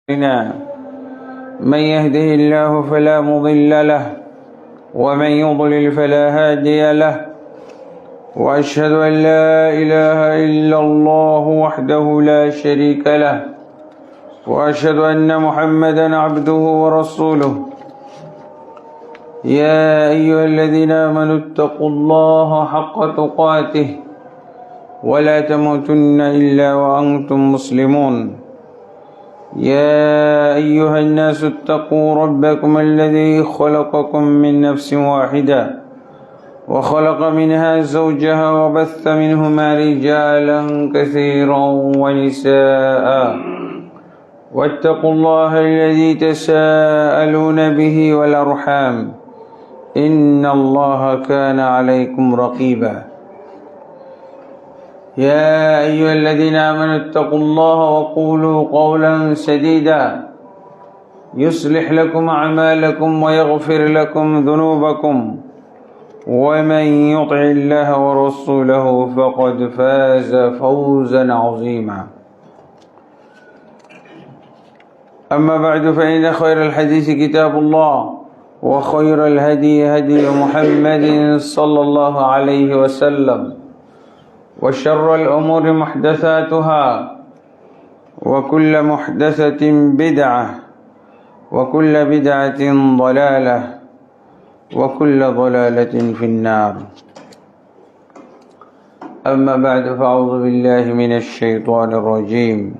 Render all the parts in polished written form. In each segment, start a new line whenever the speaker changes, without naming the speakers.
من يهده الله فلا مضل له ومن يضلل فلا هادي له وأشهد أن لا إله إلا الله وحده لا شريك له وأشهد أن محمدا عبده ورسوله يا أيها الذين آمنوا اتقوا الله حق تقاته ولا تموتن إلا وأنتم مسلمون يا أيها الناس اتقوا ربكم الذي خلقكم من نفس واحدة وخلق منها زوجها وبث منهما رجالا كثيرا ونساء واتقوا الله الذي تساءلون به والأرحام إن الله كان عليكم رقيبا يا أيها الذين آمنوا اتقوا الله وقولوا قولا سديدا يصلح لكم أعمالكم ويغفر لكم ذنوبكم ومن يطع الله ورسوله فقد فاز فوزا عظيما أما بعد فإن خير الحديث كتاب الله وخير الهدي هدي محمد صلى الله عليه وسلم وشر الأمور محدثاتها وكل محدثة بدعة وكل بدعة ضلالة وكل ضلالة في النار أما بعد فأعوذ بالله من الشيطان الرجيم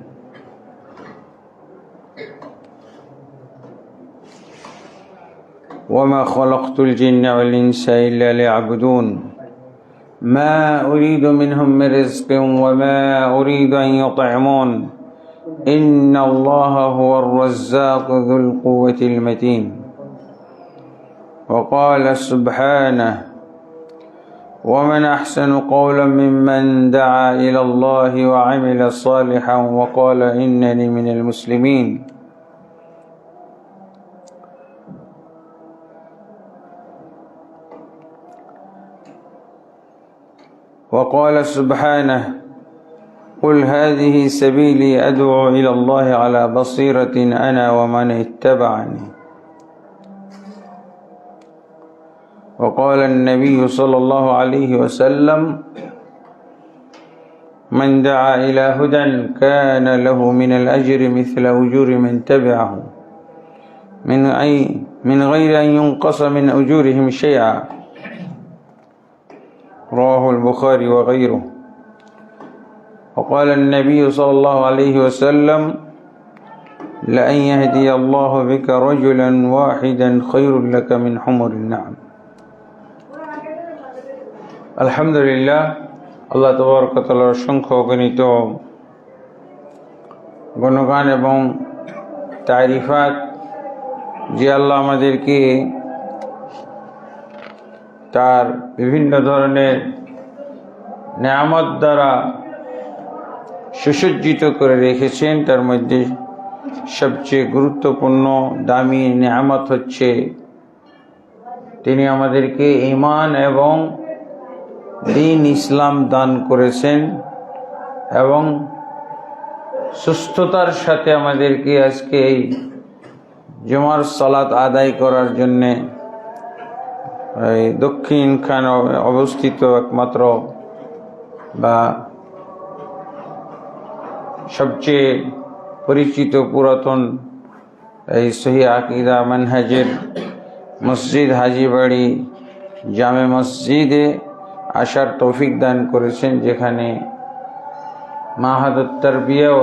وما خلقت الجن والإنس إلا ليعبدون ما أريد منهم من رزق وما أريد أن يطعمون إن الله هو الرزاق ذو القوة المتين وقال سبحانه ومن أحسن قولا ممن دعا إلى الله وعمل صالحا وقال إنني من المسلمين وقال سبحانه قل هذه سبيلي أدعو إلى الله على بصيرة أنا ومن اتبعني وقال النبي صلى الله عليه وسلم من دعا إلى هدى كان له من الأجر مثل أجور من تبعه من غير أن ينقص من أجورهم شيئا رواه البخاري وغيره وقال النبي صلى الله عليه وسلم لأن يهدي الله بك رجلا واحدا خير لك من حمر النعم الحمد لله আল্লাহ তাবারক ওয়া তাআলার অসংখ্য অগণিত গুণগান এবং তারিফাত যে আল্লাহ আমাদেরকে তার বিভিন্ন ধরনের নেয়ামত দ্বারা সুসজ্জিত করে রেখেছেন তার মধ্যে সবচেয়ে গুরুত্বপূর্ণ দামি নেয়ামত হচ্ছে তিনি আমাদেরকে ঈমান এবং দ্বীন ইসলাম দান করেছেন এবং সুস্থতার সাথে আমাদেরকে আজকে এই জুমার সালাত আদায় করার জন্যে দক্ষিণখানে অবস্থিত একমাত্র বা সবচেয়ে পরিচিত পুরাতন এই সহি আকীদা মানহাজের মসজিদ হাজীবাড়ি জামে মসজিদে আসার তৌফিক দান করেছেন, যেখানে মাহাদুত তারবিয়া ও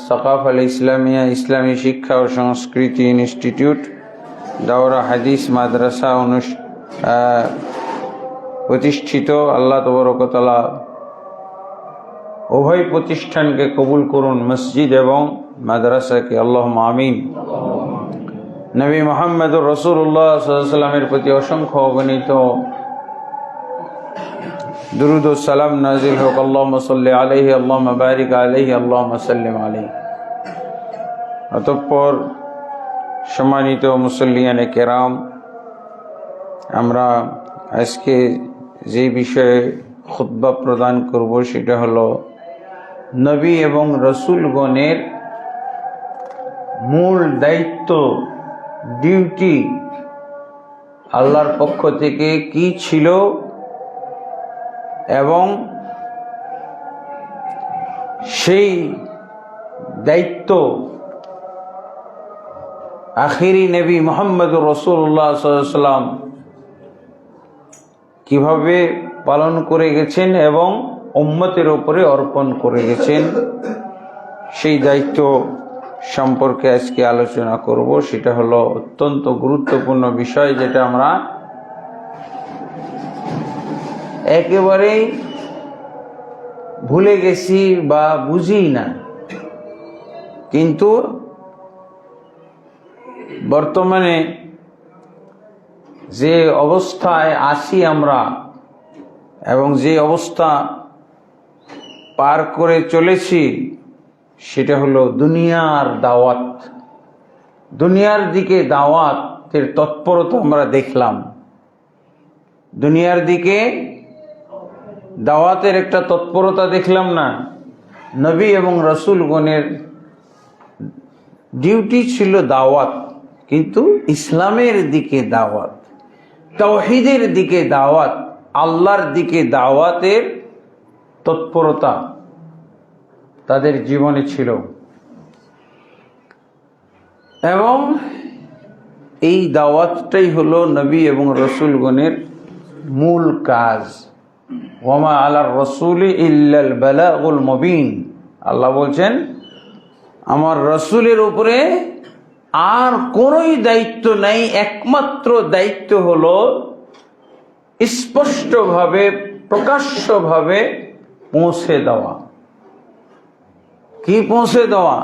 সাকাফা আল ইসলামিয়া ইসলামী শিক্ষা ও সংস্কৃতি ইনস্টিটিউট দাওরা হাদিস মাদ্রাসা প্রতিষ্ঠিত। আল্লাহ তাবারক ওয়া তাআলা উভয় প্রতিষ্ঠানকে কবুল করুন, মসজিদ এবং মাদ্রাসাকে, আল্লাহুম্মা আমিন। নবী মুহাম্মদুর রাসূলুল্লাহ সাল্লাল্লাহু আলাইহি ওয়াসাল্লামের প্রতি অসংখ্য অগণিত দুরূদ ও সালাম নাজিল হোক। আল্লাহুম্মা সাল্লি আলাইহি, আল্লাহুম্মা বারিক আলাইহি, আল্লাহুম্মা সাল্লিম আলাইহি। অতঃপর সম্মানিত মুসল্লিয়ানে কেরাম, আমরা আজকে যে বিষয়ে খুতবা প্রদান করব সেটা হলো নবী এবং রসুলগণের মূল দায়িত্ব, ডিউটি আল্লাহর পক্ষ থেকে কি ছিল এবং সেই দায়িত্ব আখিরি নবী মুহাম্মদুর রাসূলুল্লাহ সাল্লাল্লাহু আলাইহি ওয়াসাল্লাম কিভাবে পালন করে গেছেন এবং উম্মতের উপরে অর্পণ করে গেছেন, সেই দায়িত্ব সম্পর্কে আজকে আলোচনা করব। সেটা হলো অত্যন্ত গুরুত্বপূর্ণ বিষয়, যেটা আমরা একেবারেই ভুলে গেছি বা বুঝি না। কিন্তু বর্তমানে যে অবস্থায় আছি আমরা এবং যে অবস্থা পার করে চলেছি, সেটা হলো দুনিয়ার দাওয়াত। দুনিয়ার দিকে দাওয়াতের তৎপরতা আমরা দেখলাম। দুনিয়ার দিকে দাওয়াতের একটা তৎপরতা দেখলাম না। নবী এবং রাসূলগণের ডিউটি ছিল দাওয়াত, কিন্তু ইসলামের দিকে দাওয়াত, তাওহীদের দিকে দাওয়াত, আল্লাহর দিকে দাওয়াতের তৎপরতা তাদের জীবনে ছিল। এবং এই দাওয়াতটাই হলো নবী এবং রাসূলগণের মূল কাজ। ওয়ামা আলার রাসূলি ইল্লাল বালাগুল মুবিন। আল্লাহ বলছেন, আমার রাসূলের উপরে আর কোনোই দায়িত্ব নাই, একমাত্র দায়িত্ব হলো স্পষ্টভাবে, প্রকাশ্যভাবে পৌঁছে দেওয়া। কি পৌঁছে দেওয়া?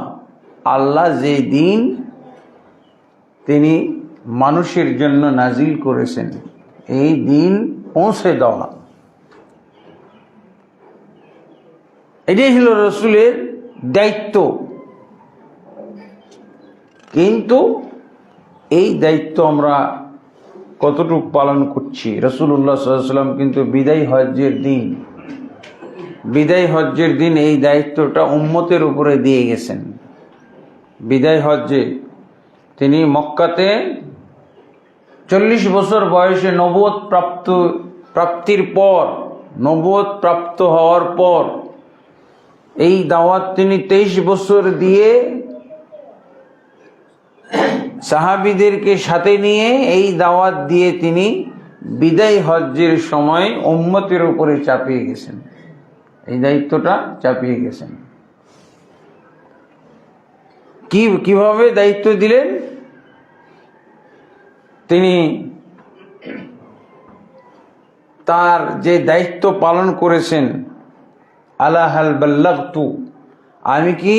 আল্লাহ যে দিন তিনি মানুষের জন্য নাজিল করেছেন, এই দিন পৌঁছে দেওয়া। এটাই হলো রাসূলের দায়িত্ব। কিন্তু এই দায়িত্ব আমরা কতটুকু পালন করছি? রাসূলুল্লাহ সাল্লাল্লাহু আলাইহি ওয়াসাল্লাম কিন্তু বিদায় হজ্জের দিন এই দায়িত্বটা উম্মতের উপরে দিয়ে গেছেন। বিদায় হজ্জে তিনি মক্কাতে 40 বছর বয়সে নবুয়ত প্রাপ্তির পর, নবুয়ত প্রাপ্ত হওয়ার পর এই দাওয়াত তিনি 23 বছর দিয়ে সাহাবীদেরকে সাথে নিয়ে এই দাওয়াত দিয়ে তিনি বিদায় হজ্জের সময় উম্মতের উপরে চাপিয়ে গেছেন, এই দায়িত্বটা চাপিয়ে গেছেন। কিভাবে দায়িত্ব দিলেন? তিনি তার যে দায়িত্ব পালন করেছেন, আলা হাল বাল্লাগতু, আমি কি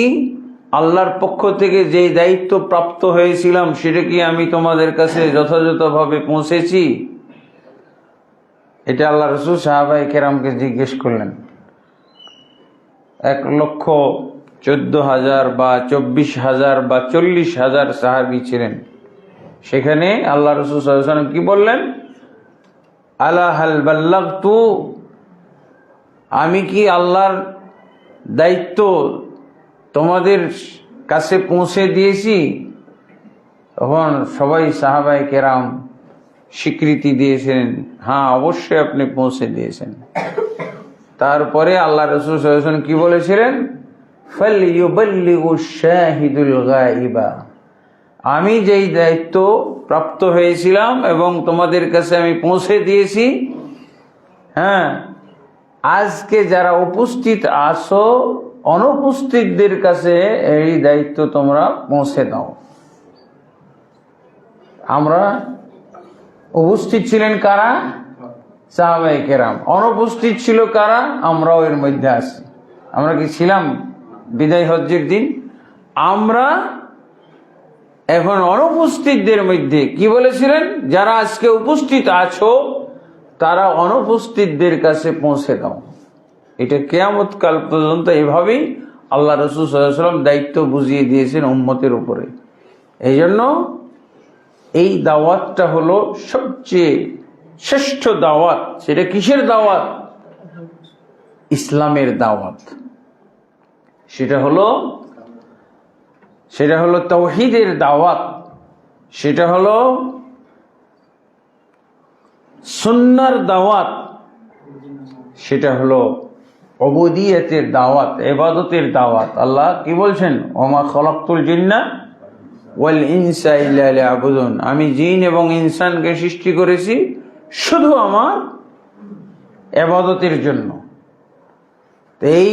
আল্লাহর পক্ষ থেকে যে দায়িত্ব প্রাপ্ত হয়েছিলাম সেটা কি আমি তোমাদের কাছে যথাযথভাবে পৌঁছেছি? এটা আল্লাহ রাসূল সাহাবায়ে কেরামকে জিজ্ঞেস করলেন। 1,14,000 বা 24,000 বা 40,000 সাহাবী ছিলেন। সেখানে আল্লাহ রাসূল সাল্লাল্লাহু আলাইহি ওয়াসাল্লাম কি বললেন? আলা হাল বাল্লাগতু, আমি কি আল্লাহর দায়িত্ব তোমাদের কাছে পৌঁছে দিয়েছি? তখন সবাই সাহাবায়ে কেরাম স্বীকৃতি দিয়েছেন, হ্যাঁ অবশ্যই আপনি পৌঁছে দিয়েছেন। তারপরে আল্লাহ রাসূল সাল্লাল্লাহু আলাইহি ওয়াসাল্লাম কি বলেছিলেন? ফালইউবাল্লিগুশ শাহিদুল গায়বা, আমি যেই দায়িত্ব প্রাপ্ত হয়েছিলাম এবং তোমাদের কাছে আমি পৌঁছে দিয়েছি, হ্যাঁ, আজকে যারা উপস্থিত আছো অনুপস্থিতদের কাছে এই দায়িত্ব তোমরা পৌঁছে দাও। আমরা উপস্থিত ছিলেন কারা? সাহাবায়ে কেরাম। অনুপস্থিত ছিল কারা? আমরাও এর মধ্যে আছি। আমরা কি ছিলাম বিদায় হজ্জের দিন? আমরা এখন অনুপস্থিতদের মধ্যে কি বলেছিলেন? যারা আজকে উপস্থিত আছো তারা অনুপস্থিতদের কাছে পৌঁছে দাও। এটা কিয়ামত কাল পর্যন্ত এভাবেই আল্লাহ রাসূল সাল্লাল্লাহু আলাইহি ওয়াসাল্লাম দায়িত্ব বুঝিয়ে দিয়েছেন উম্মতের উপরে। এই জন্য এই দাওয়াতটা হলো সবচেয়ে শ্রেষ্ঠ দাওয়াত। সেটা কিসের দাওয়াত? ইসলামের দাওয়াত। সেটা হলো সেটা হলো তাওহীদের দাওয়াত, সেটা হলো সুন্নাহর দাওয়াত, সেটা হলো উবুদিয়তের দাওয়াত, ইবাদতের দাওয়াত। আল্লাহ কি বলছেন? ওমা খলাকতুল জিন্না ওয়াল ইনসা ইল্লা লিয়াবুদুন, আমি জিন এবং ইনসানকে সৃষ্টি করেছি শুধু আমার ইবাদতের জন্য। এই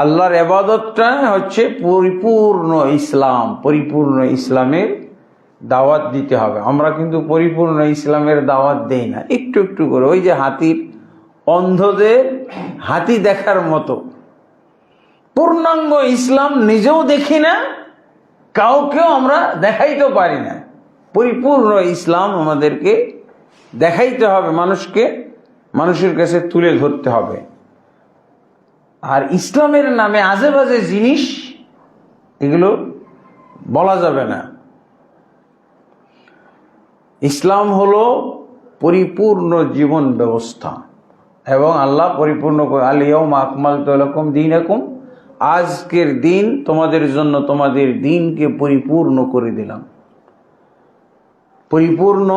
আল্লাহর ইবাদতটা হচ্ছে পরিপূর্ণ ইসলাম, পরিপূর্ণ ইসলামের দাওয়াত দিতে হবে। আমরা কিন্তু পরিপূর্ণ ইসলামের দাওয়াত দেই না, একটু একটু করে। ওই যে হাতির, অন্ধদের হাতি দেখার মতো পূর্ণাঙ্গ ইসলাম নিজেও দেখি না, কাউকেও আমরা দেখাইতেও পারি না। পরিপূর্ণ ইসলাম আমাদেরকে দেখাইতে হবে, মানুষের কাছে তুলে ধরতে হবে। আর ইসলামের নামে আজে বাজে জিনিস এগুলো বলা যাবে না। ইসলাম হলো পরিপূর্ণ জীবন ব্যবস্থা, এবং আল্লাহ পরিপূর্ণ করে আল ইয়াউমা আকমালতু লাকুম দীনাকুম, আজকের দিন তোমাদের জন্য তোমাদের দিনকে পরিপূর্ণ করে দিলাম, পরিপূর্ণ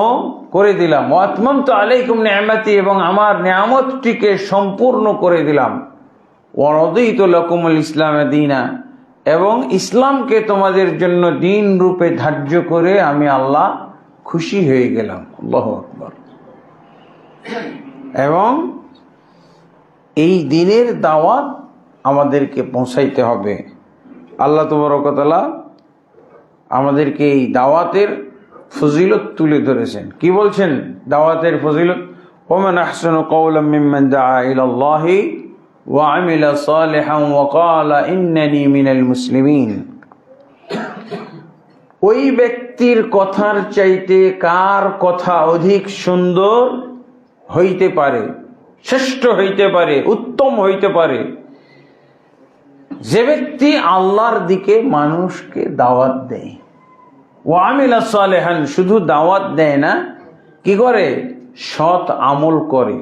করে দিলাম। ওয়া আতমামতু আলাইকুম নি'মাতি, এবং আমার নিয়ামতটিকে সম্পূর্ণ করে দিলাম। ওয়া রাদিতু লাকুমুল ইসলাম দীনা, এবং ইসলামকে তোমাদের জন্য দিন রূপে ধার্য করে আমি আল্লাহ খুশি হয়ে গেলাম। আল্লাহু আকবার। এবং এই দিনের দাওয়াত আমাদেরকে পৌঁছাইতে হবে। আল্লাহ তাবারক ওয়া তাআলা আমাদেরকে এই দাওয়াতের ফজিলত তুলে ধরেছেন। কি বলছেন দাওয়াতের ফজিলত? ওমান আহসানু কাওলাম মিম্মান দাআ ইলাল্লাহি ওয়া আমিলা সালিহান ওয়া ক্বালা ইন্নানি মিনাল মুসলিমিন। ওই ব্যক্তির কথার চাইতে কার কথা অধিক সুন্দর হইতে পারে, শ্রেষ্ঠ হইতে পারে, উত্তম হইতে পারে? যে ব্যক্তি আল্লাহর দিকে মানুষকে দাওয়াত দেয়, ওয়া আমিলা সালিহান, শুধু দাওয়াত দেয় না, কি করে? সৎ আমল করে।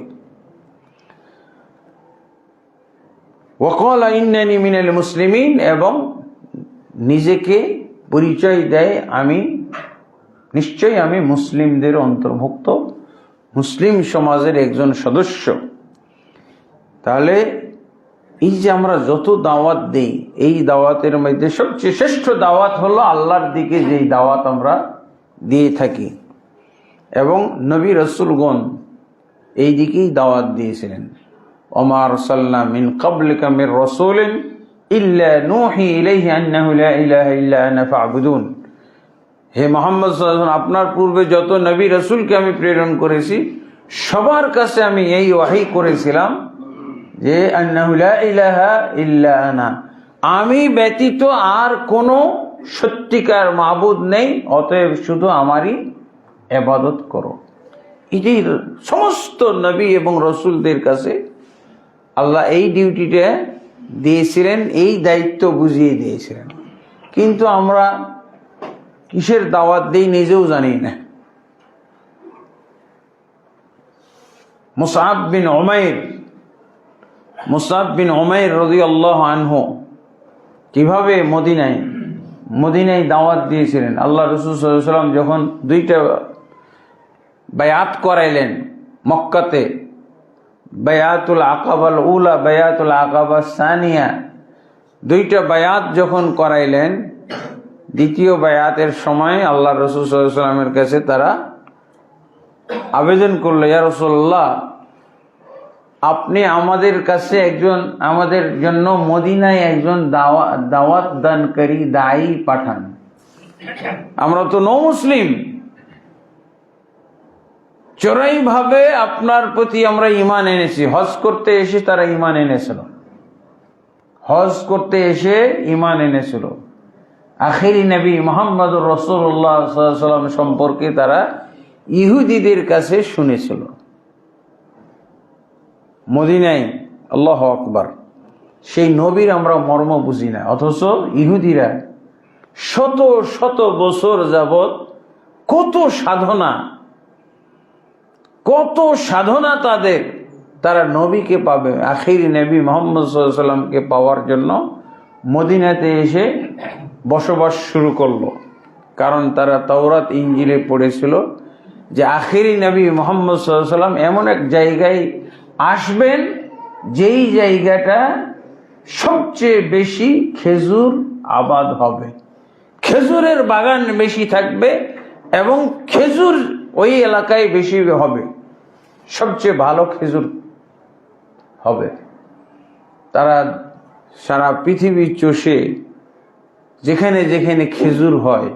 ওয়া ক্বালা ইন্নানি মিনাল মুসলিমিন, এবং নিজেকে পরিচয় দেয় আমি মুসলিমদের অন্তর্ভুক্ত, মুসলিম সমাজের একজন সদস্য। তাহলে এই যে আমরা যত দাওয়াত দেই, এই দাওয়াতের মধ্যে সবচেয়ে শ্রেষ্ঠ দাওয়াত হলো আল্লাহর দিকে যেই দাওয়াত আমরা দিয়ে থাকি। এবং নবী রাসূলগণ এই দিকেই দাওয়াত দিয়েছিলেন। ওমা আরসালনা মিন ক্বাবলিকা মির রাসূলিন ইল্লা নূহি ইলাইহি আন্নাহু লা ইলাহা ইল্লা আনা ফা'বুদুন। হে মুহাম্মদ সাল্লাল্লাহু আলাইহি ওয়াসাল্লাম, আপনার পূর্বে যত নবী রাসূলকে আমি প্রেরণ করেছি সবার কাছে আমি এই ওয়াহী করেছিলাম যে আন্নাহু লা ইলাহা ইল্লা আনা, আমি ব্যতীত আর কোনো সত্যিকার মাবুদ নেই, অতএব শুধু আমারই ইবাদত করো। এটি সমস্ত নবী এবং রাসূলদের কাছে আল্লাহ এই ডিউটিটা দিয়েছিলেন, এই দায়িত্ব বুঝিয়ে দিয়েছিলেন। কিন্তু আমরা কিসের দাওয়াত দেই নিজেও জানি না। মুসআব বিন উমাইর রাদিয়াল্লাহু আনহু কিভাবে মদিনায় দাওয়াত দিয়েছিলেন। আল্লাহ রাসূল সাল্লাল্লাহু আলাইহি ওয়াসাল্লাম যখন দুইটা বায়াত করাইলেন মক্কাতে, বায়াতুল আকাবাল উলা, বায়াতুল আকাবা সানিয়া, দুইটা বায়াত যখন করাইলেন, দ্বিতীয় বায়াতের সময় আল্লাহ রাসূল সাল্লাল্লাহু আলাইহি ওয়াসাল্লামের কাছে তারা আবেদন করলো, ইয়া রাসূলুল্লাহ, আপনি আমাদের কাছে আমাদের জন্য মদিনায় একজন দাওয়াত দানকারী দায়ী পাঠান। আমরা তো নও মুসলিম, চোরাই ভাবে আপনার প্রতি আমরা ঈমান এনেছি। হজ করতে এসে তারা ঈমান এনেছিল, আখিরি নবী মুহাম্মদুর রাসূলুল্লাহ সাল্লাল্লাহু আলাইহি ওয়াসাল্লাম সম্পর্কে তারা ইহুদিদের কাছে শুনেছিল মদিনায়। আল্লাহু আকবার। সেই নবীর আমরা মর্ম বুঝি না, অথচ ইহুদিরা শত শত বছর যাবত কত সাধনা তারা নবীকে পাবে, আখিরি নবী মুহাম্মদ সাল্লাল্লাহু আলাইহি ওয়াসাল্লামকে পাওয়ার জন্য মদিনাতে এসে বসবাস শুরু করলো, কারণ তারা তাওরাত ইনজিলে পড়েছিল যে আখেরি নবী মুহাম্মদ সাল্লাল্লাহু আলাইহি ওয়াসাল্লাম এমন এক জায়গায় আসবেন যেই জায়গাটা সবচেয়ে বেশি খেজুর আবাদ হবে, খেজুরের বাগান বেশি থাকবে এবং খেজুর ওই এলাকায় বেশি হবে, সবচেয়ে ভালো খেজুর হবে। তারা সারা পৃথিবী চষে যেখানে যেখানে খেজুর হয়,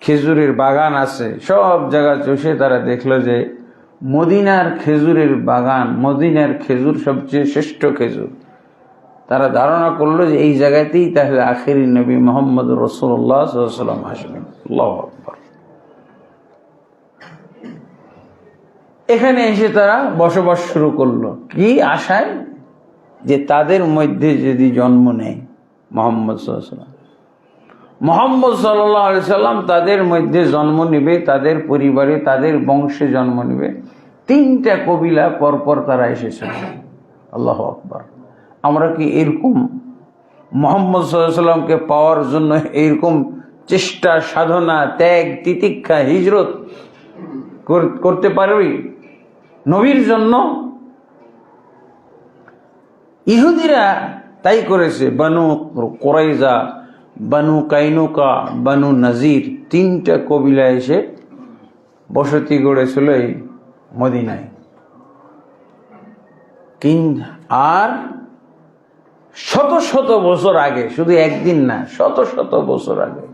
খেজুরের বাগান আছে, সব জায়গা চষে তারা দেখলো যে মদিনার খেজুরের বাগান, মদিনার খেজুর সবচেয়ে শ্রেষ্ঠ খেজুর। তারা ধারণা করলো যে এই জায়গাতেই তাহলে আখেরি নবী মুহাম্মদ রাসূলুল্লাহ সাল্লাল্লাহু আলাইহি ওয়াসাল্লাম আসবেন। আল্লাহু আকবার। এখানে এসে তারা বসবাস শুরু করলো কি আশায়, যে তাদের মধ্যে যদি জন্ম নেয় মুহাম্মদ সাল্লাল্লাহু আলাইহি ওয়াসাল্লাম, মুহাম্মদ সাল্লাল্লাহু আলাইহি ওয়াসাল্লাম তাদের মধ্যে জন্ম নেবে, তাদের পরিবারে তাদের বংশে জন্ম নেবে। 3টা কবিলা পরপর তারা এসেছিল। আল্লাহু আকবার। আমরা কি এরকম মুহাম্মদ সাল্লাল্লাহু আলাইহি ওয়াসাল্লামকে পাওয়ার জন্য এরকম চেষ্টা, সাধনা, ত্যাগ, তিতিক্ষা, হিজরত করতে পারবি নবীর জন্য? ইহুদিরা তাই করেছে। বানু কুরাইজা, বানু কাইনুকা, বানু নাজির 3টা কবিলা এসে বসতি গড়েছিল এই মদিনায়। আর শত শত বছর আগে, শুধু একদিন না, শত শত বছর আগে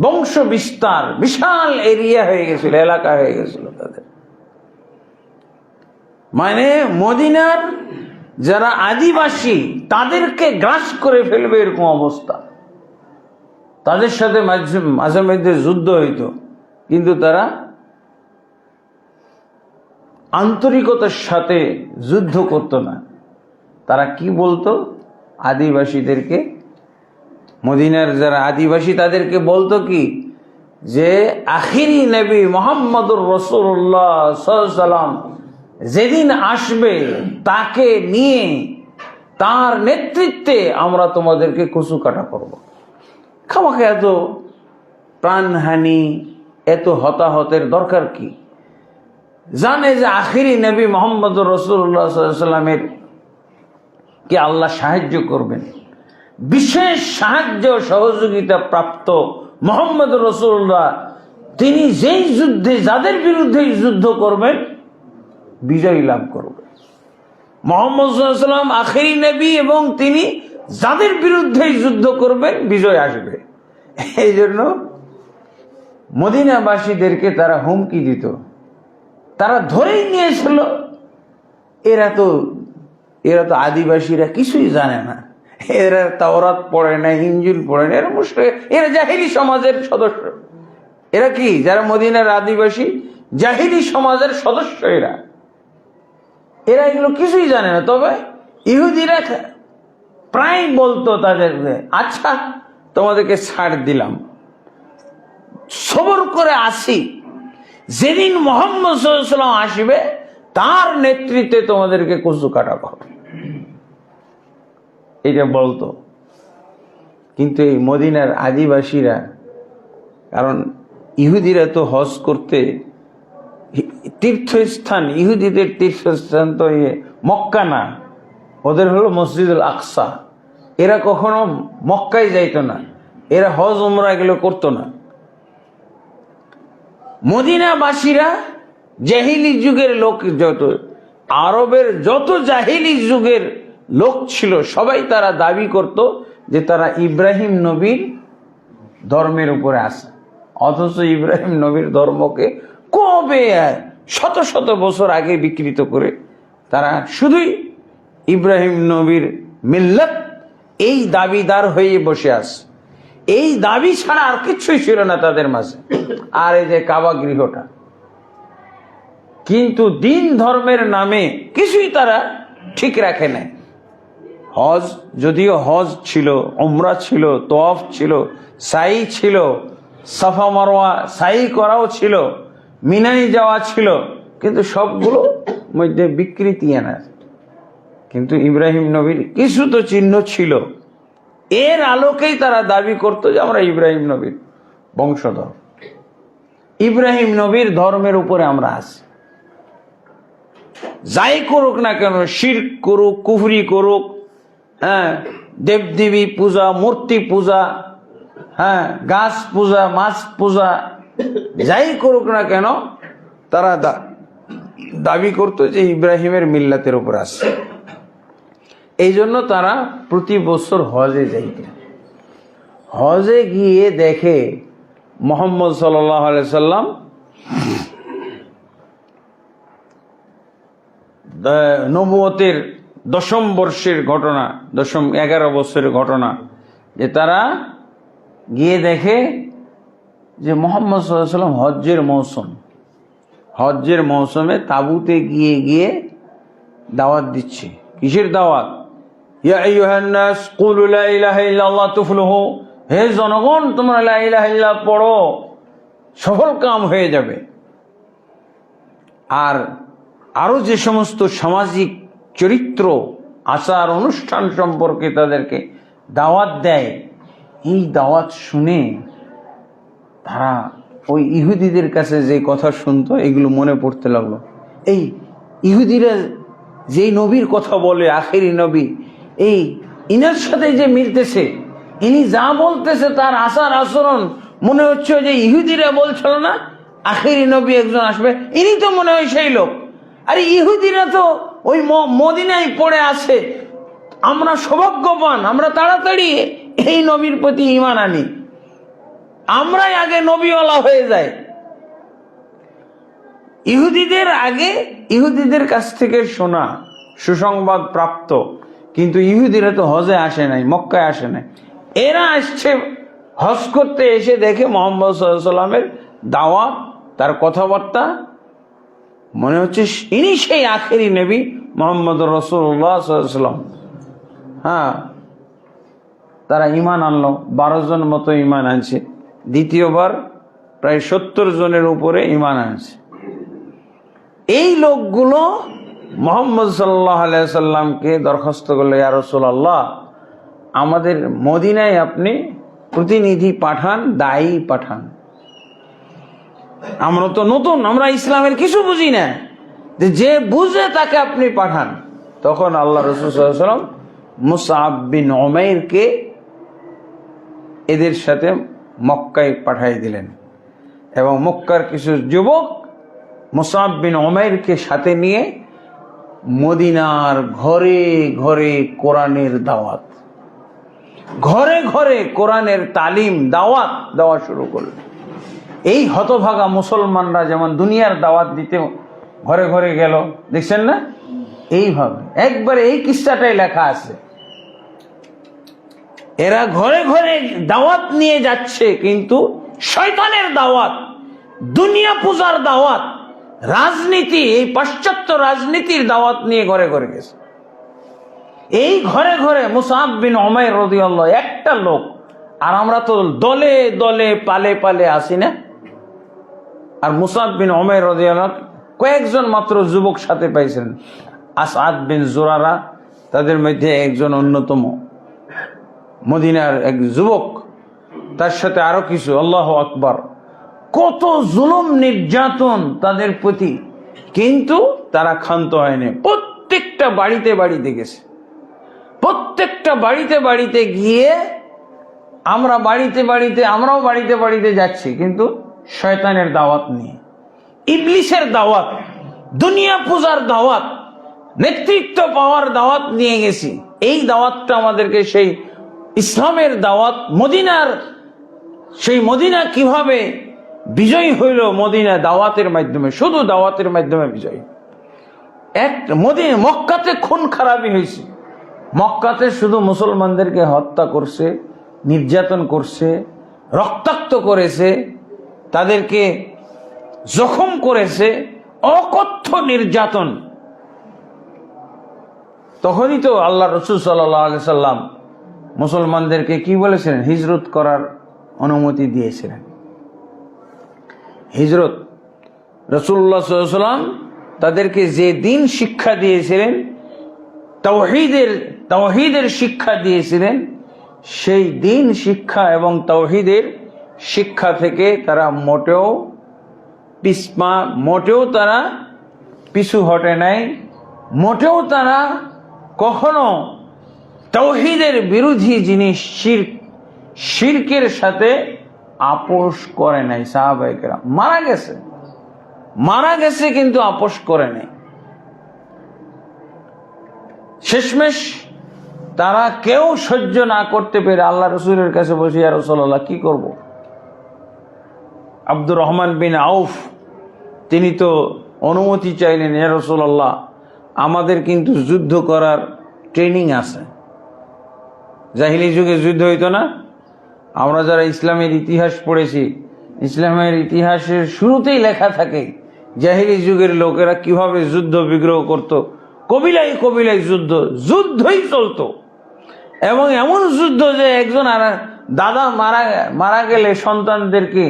বংশ বিস্তার, বিশাল এরিয়া হয়ে গেছিল, এলাকা হয়ে গেছিল তাদের। মানে মদিনার যারা আদিবাসী তাদেরকে গ্রাস করে ফেলবে এরকম অবস্থা। তাদের সাথে মাঝে মধ্যে যুদ্ধ হইতো, কিন্তু তারা আন্তরিকতার সাথে যুদ্ধ করতো না। তারা কি বলতো? আদিবাসীদেরকে, মদিনার যারা আদিবাসী তাদেরকে বলতো কি, যে আখিরি নবী মুহাম্মদুর রাসূলুল্লাহ সাল্লাল্লাহু আলাইহি ওয়াসাল্লাম যেদিন আসবে তাকে নিয়ে, তার নেতৃত্বে আমরা তোমাদেরকে কচু কাটা করব। খামাখা এত প্রাণহানি, এত হতাহতের দরকার কি? জানে যে আখিরি নবী মুহাম্মদুর রাসূলুল্লাহ সাল্লাল্লাহু আলাইহি ওয়াসাল্লামের কে আল্লাহ সাহায্য করবেন, বিশেষ সাহায্য সহযোগিতা প্রাপ্ত মুহাম্মদুর রাসূলুল্লাহ, তিনি যেই যুদ্ধে, যাদের বিরুদ্ধে যুদ্ধ করবেন, বিজয় লাভ করবেন। মুহাম্মদ সাল্লাল্লাহু আলাইহি ওয়াসাল্লাম আখিরি নবী এবং তিনি যাদের বিরুদ্ধে যুদ্ধ করবেন, বিজয় আসবে। এই জন্য মদিনাবাসীদেরকে তারা হুমকি দিত। তারা ধরেই নিয়েছিল এরা তো আদিবাসীরা কিছুই জানে না, এরা তাওরাত পড়ে না, ইনজিল পড়ে না, এরা মুশরিক, এরা জাহিলি সমাজের সদস্য। এরা কি? যারা মদিনার আদিবাসী, জাহিলি সমাজের সদস্য। এরা এগুলো কিছুই জানে না। তবে ইহুদিরা প্রায় বলতো তাদেরকে, আচ্ছা তোমাদেরকে ছাড় দিলাম, সবর করে আসি, যেদিন মুহাম্মদ সাল্লাল্লাহু আলাইহি ওয়াসাল্লাম আসবে তার নেতৃত্বে তোমাদেরকে কচু কাটা হবে, এটা বলতো। কিন্তু এই মদিনার আদিবাসীরা, কারণ ইহুদিরা তো হজ করতে, তীর্থস্থান, ইহুদিদের তীর্থস্থান তো মক্কা না, ওদের হলো মসজিদুল আকসা। এরা কখনো মক্কায় যাইতো না, এরা হজ উমরা এগুলো করতো না। মদিনাবাসীরা জাহিলি যুগের লোক, যত আরবের যত জাহিলি যুগের লোক ছিল, সবাই তারা দাবি করত যে তারা ইব্রাহিম নবীর ধর্মের উপরে আছে। অথচ ইব্রাহিম নবীর ধর্মকে কবে শত শত বছর আগে বিকৃত করে তারা শুধুই ইব্রাহিম নবীর মিল্লাত, এই দাবিদার হয়ে বসে আছে। এই দাবি ছাড়া আর কিছুই ছিল না তাদের মাঝে। আর এই যে কাবা গৃহটা, কিন্তু দিন ধর্মের নামে কিছুই তারা ঠিক রাখে নাই। হজ, যদিও হজ ছিল, উমরা ছিল, তওয়াফ ছিল, সাই ছিল, সাফা মারওয়া সাই করাও ছিল, মিনায় যাওয়া ছিল, কিন্তু সবগুলো মধ্যে বিকৃতি আনা। কিন্তু ইব্রাহিম নবীর কিছু তো চিহ্ন ছিল, এর আলোকেই তারা দাবি করতো যে আমরা ইব্রাহিম নবীর বংশধর, ইব্রাহিম নবীর ধর্মের উপরে আমরা আছি। যাই করুক না কেন, শিরক করুক, কুফরি করুক, হ্যাঁ, দেবদেবী পূজা, মূর্তি পূজা, হ্যাঁ, গাছ পূজা, মাছ পূজা, যাই করুক না কেন তারা দাবি করতো যে ইব্রাহিমের মিল্লাতের উপর আছে। এই জন্য তারা প্রতি বছর হজে যাইত। হজে গিয়ে দেখে মুহাম্মদ সাল্লাল্লাহু আলাইহি সাল্লাম নবুয়তের 10ম বর্ষের ঘটনা, 11 বছরের ঘটনা, যে তারা গিয়ে দেখে যে মুহাম্মদ সাল্লাল্লাহু আলাইহি সাল্লাম হজ্জের মৌসুমে তাঁবুতে গিয়ে গিয়ে দাওয়াত দিচ্ছে। কিসের দাওয়াত? ইয়া আইয়ুহান নাস কুলু লা ইলাহা ইল্লাল্লাহ তুফলিহু, হে জনগণ তোমরা লা ইলাহা ইল্লাল্লাহ পড়ো, সফল কাম হয়ে যাবে। আর আরো যে সমস্ত সামাজিক চরিত্র, আচার অনুষ্ঠান সম্পর্কে তাদেরকে দাওয়াত দেয়, এই দাওয়াত শুনে তারা ওই ইহুদিদের কাছে যে কথা শুনতো এগুলো মনে পড়তে লাগলো। এই ইহুদিরা যেই নবীর কথা বলে, আখেরি নবী, এই ইনার সাথে যে মিলতেছে, ইনি যা বলতেছে তার আচার আচরণ মনে হচ্ছে যে ইহুদিরা বলছিল না আখেরি নবী একজন আসবে, ইনি তো মনে হয় সেই লোক। আরে ইহুদিরা তো ওই মদিনায় পড়ে আছে, আমরা সৌভাগ্যবান, আমরা তাড়াতাড়ি এই নবীর প্রতি ঈমান আনি, আমরাই আগে নবীওয়ালা হয়ে যাই। ইহুদিদের আগে ইহুদিদের কাছ থেকে শোনা, সুসংবাদ প্রাপ্ত, কিন্তু ইহুদিরা তো হজে আসে নাই, মক্কায় আসে নাই। এরা আসছে হজ করতে, এসে দেখে মুহাম্মদ সাল্লাল্লাহু আলাইহি সাল্লামের দাওয়াত, তার কথাবার্তা, মনে হচ্ছে ইনি সেই আখেরি নবী মুহাম্মদ রাসূলুল্লাহ সাল্লাল্লাহু আলাইহি সাল্লাম। হ্যাঁ, তারা ঈমান আনলো, 12 জন মতো ঈমান আনছে। দ্বিতীয়বার প্রায় 70 জনের উপরে ঈমান আনছে। এই লোকগুলো মুহাম্মদ সাল্লাল্লাহু আলাইহি সাল্লামকে দরখাস্ত করলো, ইয়া রাসূলুল্লাহ, আমাদের মদিনায় আপনি প্রতিনিধি পাঠান, দায়ী পাঠান, আমরা তো নতুন, আমরা ইসলামের কিছু বুঝি না, যে বুঝে তাকে আপনি পাঠান। তখন আল্লাহ রাসূল সাল্লাল্লাহু আলাইহি সাল্লাম মুসআব বিন উমাইরকে এদের সাথে মক্কায় পাঠিয়ে দিলেন, এবং মক্কার কিছু যুবক মুসআব বিন উমাইরকে সাথে নিয়ে মদিনার ঘরে ঘরে কোরআনের দাওয়াত, ঘরে ঘরে কোরআনের তালিম, দাওয়াত দেওয়া শুরু করলেন। এই হতভাগা মুসলমানরা যেমন দুনিয়ার দাওয়াত দিতে ঘরে ঘরে গেল, দেখছেন না, এইভাবে একবারে এই কিস্সাটাই লেখা আছে। এরা ঘরে ঘরে দাওয়াত নিয়ে যাচ্ছে, কিন্তু শয়তানের দাওয়াত, দুনিয়া পূজার দাওয়াত, রাজনীতি, এই পাশ্চাত্য রাজনীতির দাওয়াত নিয়ে ঘরে ঘরে গেছে। এই ঘরে ঘরে মুসআব বিন উমাইর রাদিয়াল্লাহু, একটা লোক, আর আমরা তো দলে দলে পালে পালে আসি না। আর মুসআব বিন উমাইর রাদিয়াল্লাহু কয়েকজন মাত্র যুবক সাথে পাইছেন, আসাদ বিন জুরারা তাদের মধ্যে একজন অন্যতম, মদিনার এক যুবক, তার সাথে আরো কিছু। আল্লাহু আকবার, কত জুলুম নির্যাতন তাদের প্রতি, কিন্তু তারা ক্ষান্ত হয়নি। প্রত্যেকটা বাড়িতে বাড়িতে গেছে, প্রত্যেকটা বাড়িতে বাড়িতে গিয়ে আমরাও বাড়িতে বাড়িতে যাচ্ছি, কিন্তু শয়তানের দাওয়াত নিয়ে, ইবলিসের দাওয়াত, দুনিয়া পূজার দাওয়াত, নেতৃত্ব পাওয়ার দাওয়াত নিয়ে গেছি। এই দাওয়াতটা আমাদেরকে সেই ইসলামের দাওয়াত, মদিনার সেই মদিনা কিভাবে বিজয়ী হইল, মদিনা দাওয়াতের মাধ্যমে, শুধু দাওয়াতের মাধ্যমে বিজয়ী। মক্কাতে খুন খারাপি হয়েছে, মক্কাতে শুধু মুসলমানদেরকে হত্যা করছে, নির্যাতন করছে, রক্তাক্ত করেছে, তাদেরকে জখম করেছে, অকথ্য নির্যাতন। তখনই তো আল্লাহ রাসূল সাল্লাল্লাহু আলাইহি সাল্লাম মুসলমানদেরকে কি বলেছিলেন? হিজরত করার অনুমতি দিয়েছিলেন। হিজরত, রাসূলুল্লাহ সাল্লাল্লাহু আলাইহি সাল্লাম তাদেরকে যে দিন শিক্ষা দিয়েছিলেন, তাওহীদের শিক্ষা দিয়েছিলেন, সেই দিন শিক্ষা এবং তাওহীদের শিক্ষা থেকে তারা মোটেও তারা পিছু হটে নাই, মোটেও তারা কখনো তাওহীদের বিরোধী জিনিস শিরকের সাথে আপোষ করে নাই। সাহাবায়ে কেরাম মারা গেছে কিন্তু আপোষ করে নাই। শেষমেশ তারা কেউ সহ্য না করতে পেরে আল্লাহ রসুলের কাছে বলছে, ইয়া রাসূলুল্লাহ, কি করব? আব্দুর রহমান বিন আউফ তিনি তো অনুমতি চাইলেন, ইয়া রাসূলুল্লাহ, আমাদের কিন্তু যুদ্ধ করার ট্রেনিং আছে। জাহিলি যুগে যুদ্ধ হইতো না? আমরা যারা ইসলামের ইতিহাস পড়েছি, ইসলামের ইতিহাসের শুরুতেই লেখা থাকে জাহিলি যুগের লোকেরা কিভাবে যুদ্ধ বিগ্রহ করত। কবিলায় কবিলায় যুদ্ধই চলতো, এবং এমন যুদ্ধ যে একজন আর দাদা মারা গেলে সন্তানদেরকে,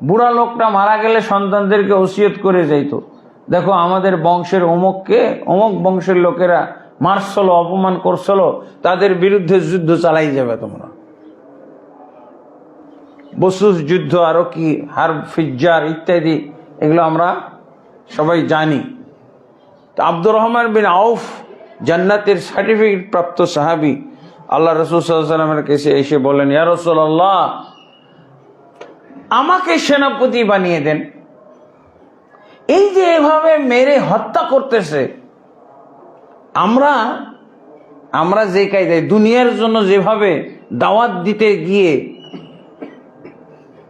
বুড়া লোকটা মারা গেলে সন্তানদেরকে ওসিয়ত করে যাইতো, দেখো আমাদের বংশের অমুক বংশের লোকেরা মারছিল, অপমান করছিল, তাদের বিরুদ্ধে যুদ্ধ চালাই যাবে তোমরা। বসুস যুদ্ধ, আরো কি হারব, ফিজ্জার ইত্যাদি, এগুলো আমরা সবাই জানি। তো আব্দুর রহমান বিন আউফ জান্নাতের সার্টিফিকেট প্রাপ্ত সাহাবী আল্লাহ রাসূল সাল্লাল্লাহু আলাইহি ওয়াসাল্লামের কাছে এসে বলেন, ইয়া রাসূলুল্লাহ, আমাকে সেনাপতি বানিয়ে দেন। এই যে এভাবে মেরে হত্যা করতেছে, আমরা যে কায়দায় দুনিয়ার জন্য যেভাবে দাওয়াত দিতে গিয়ে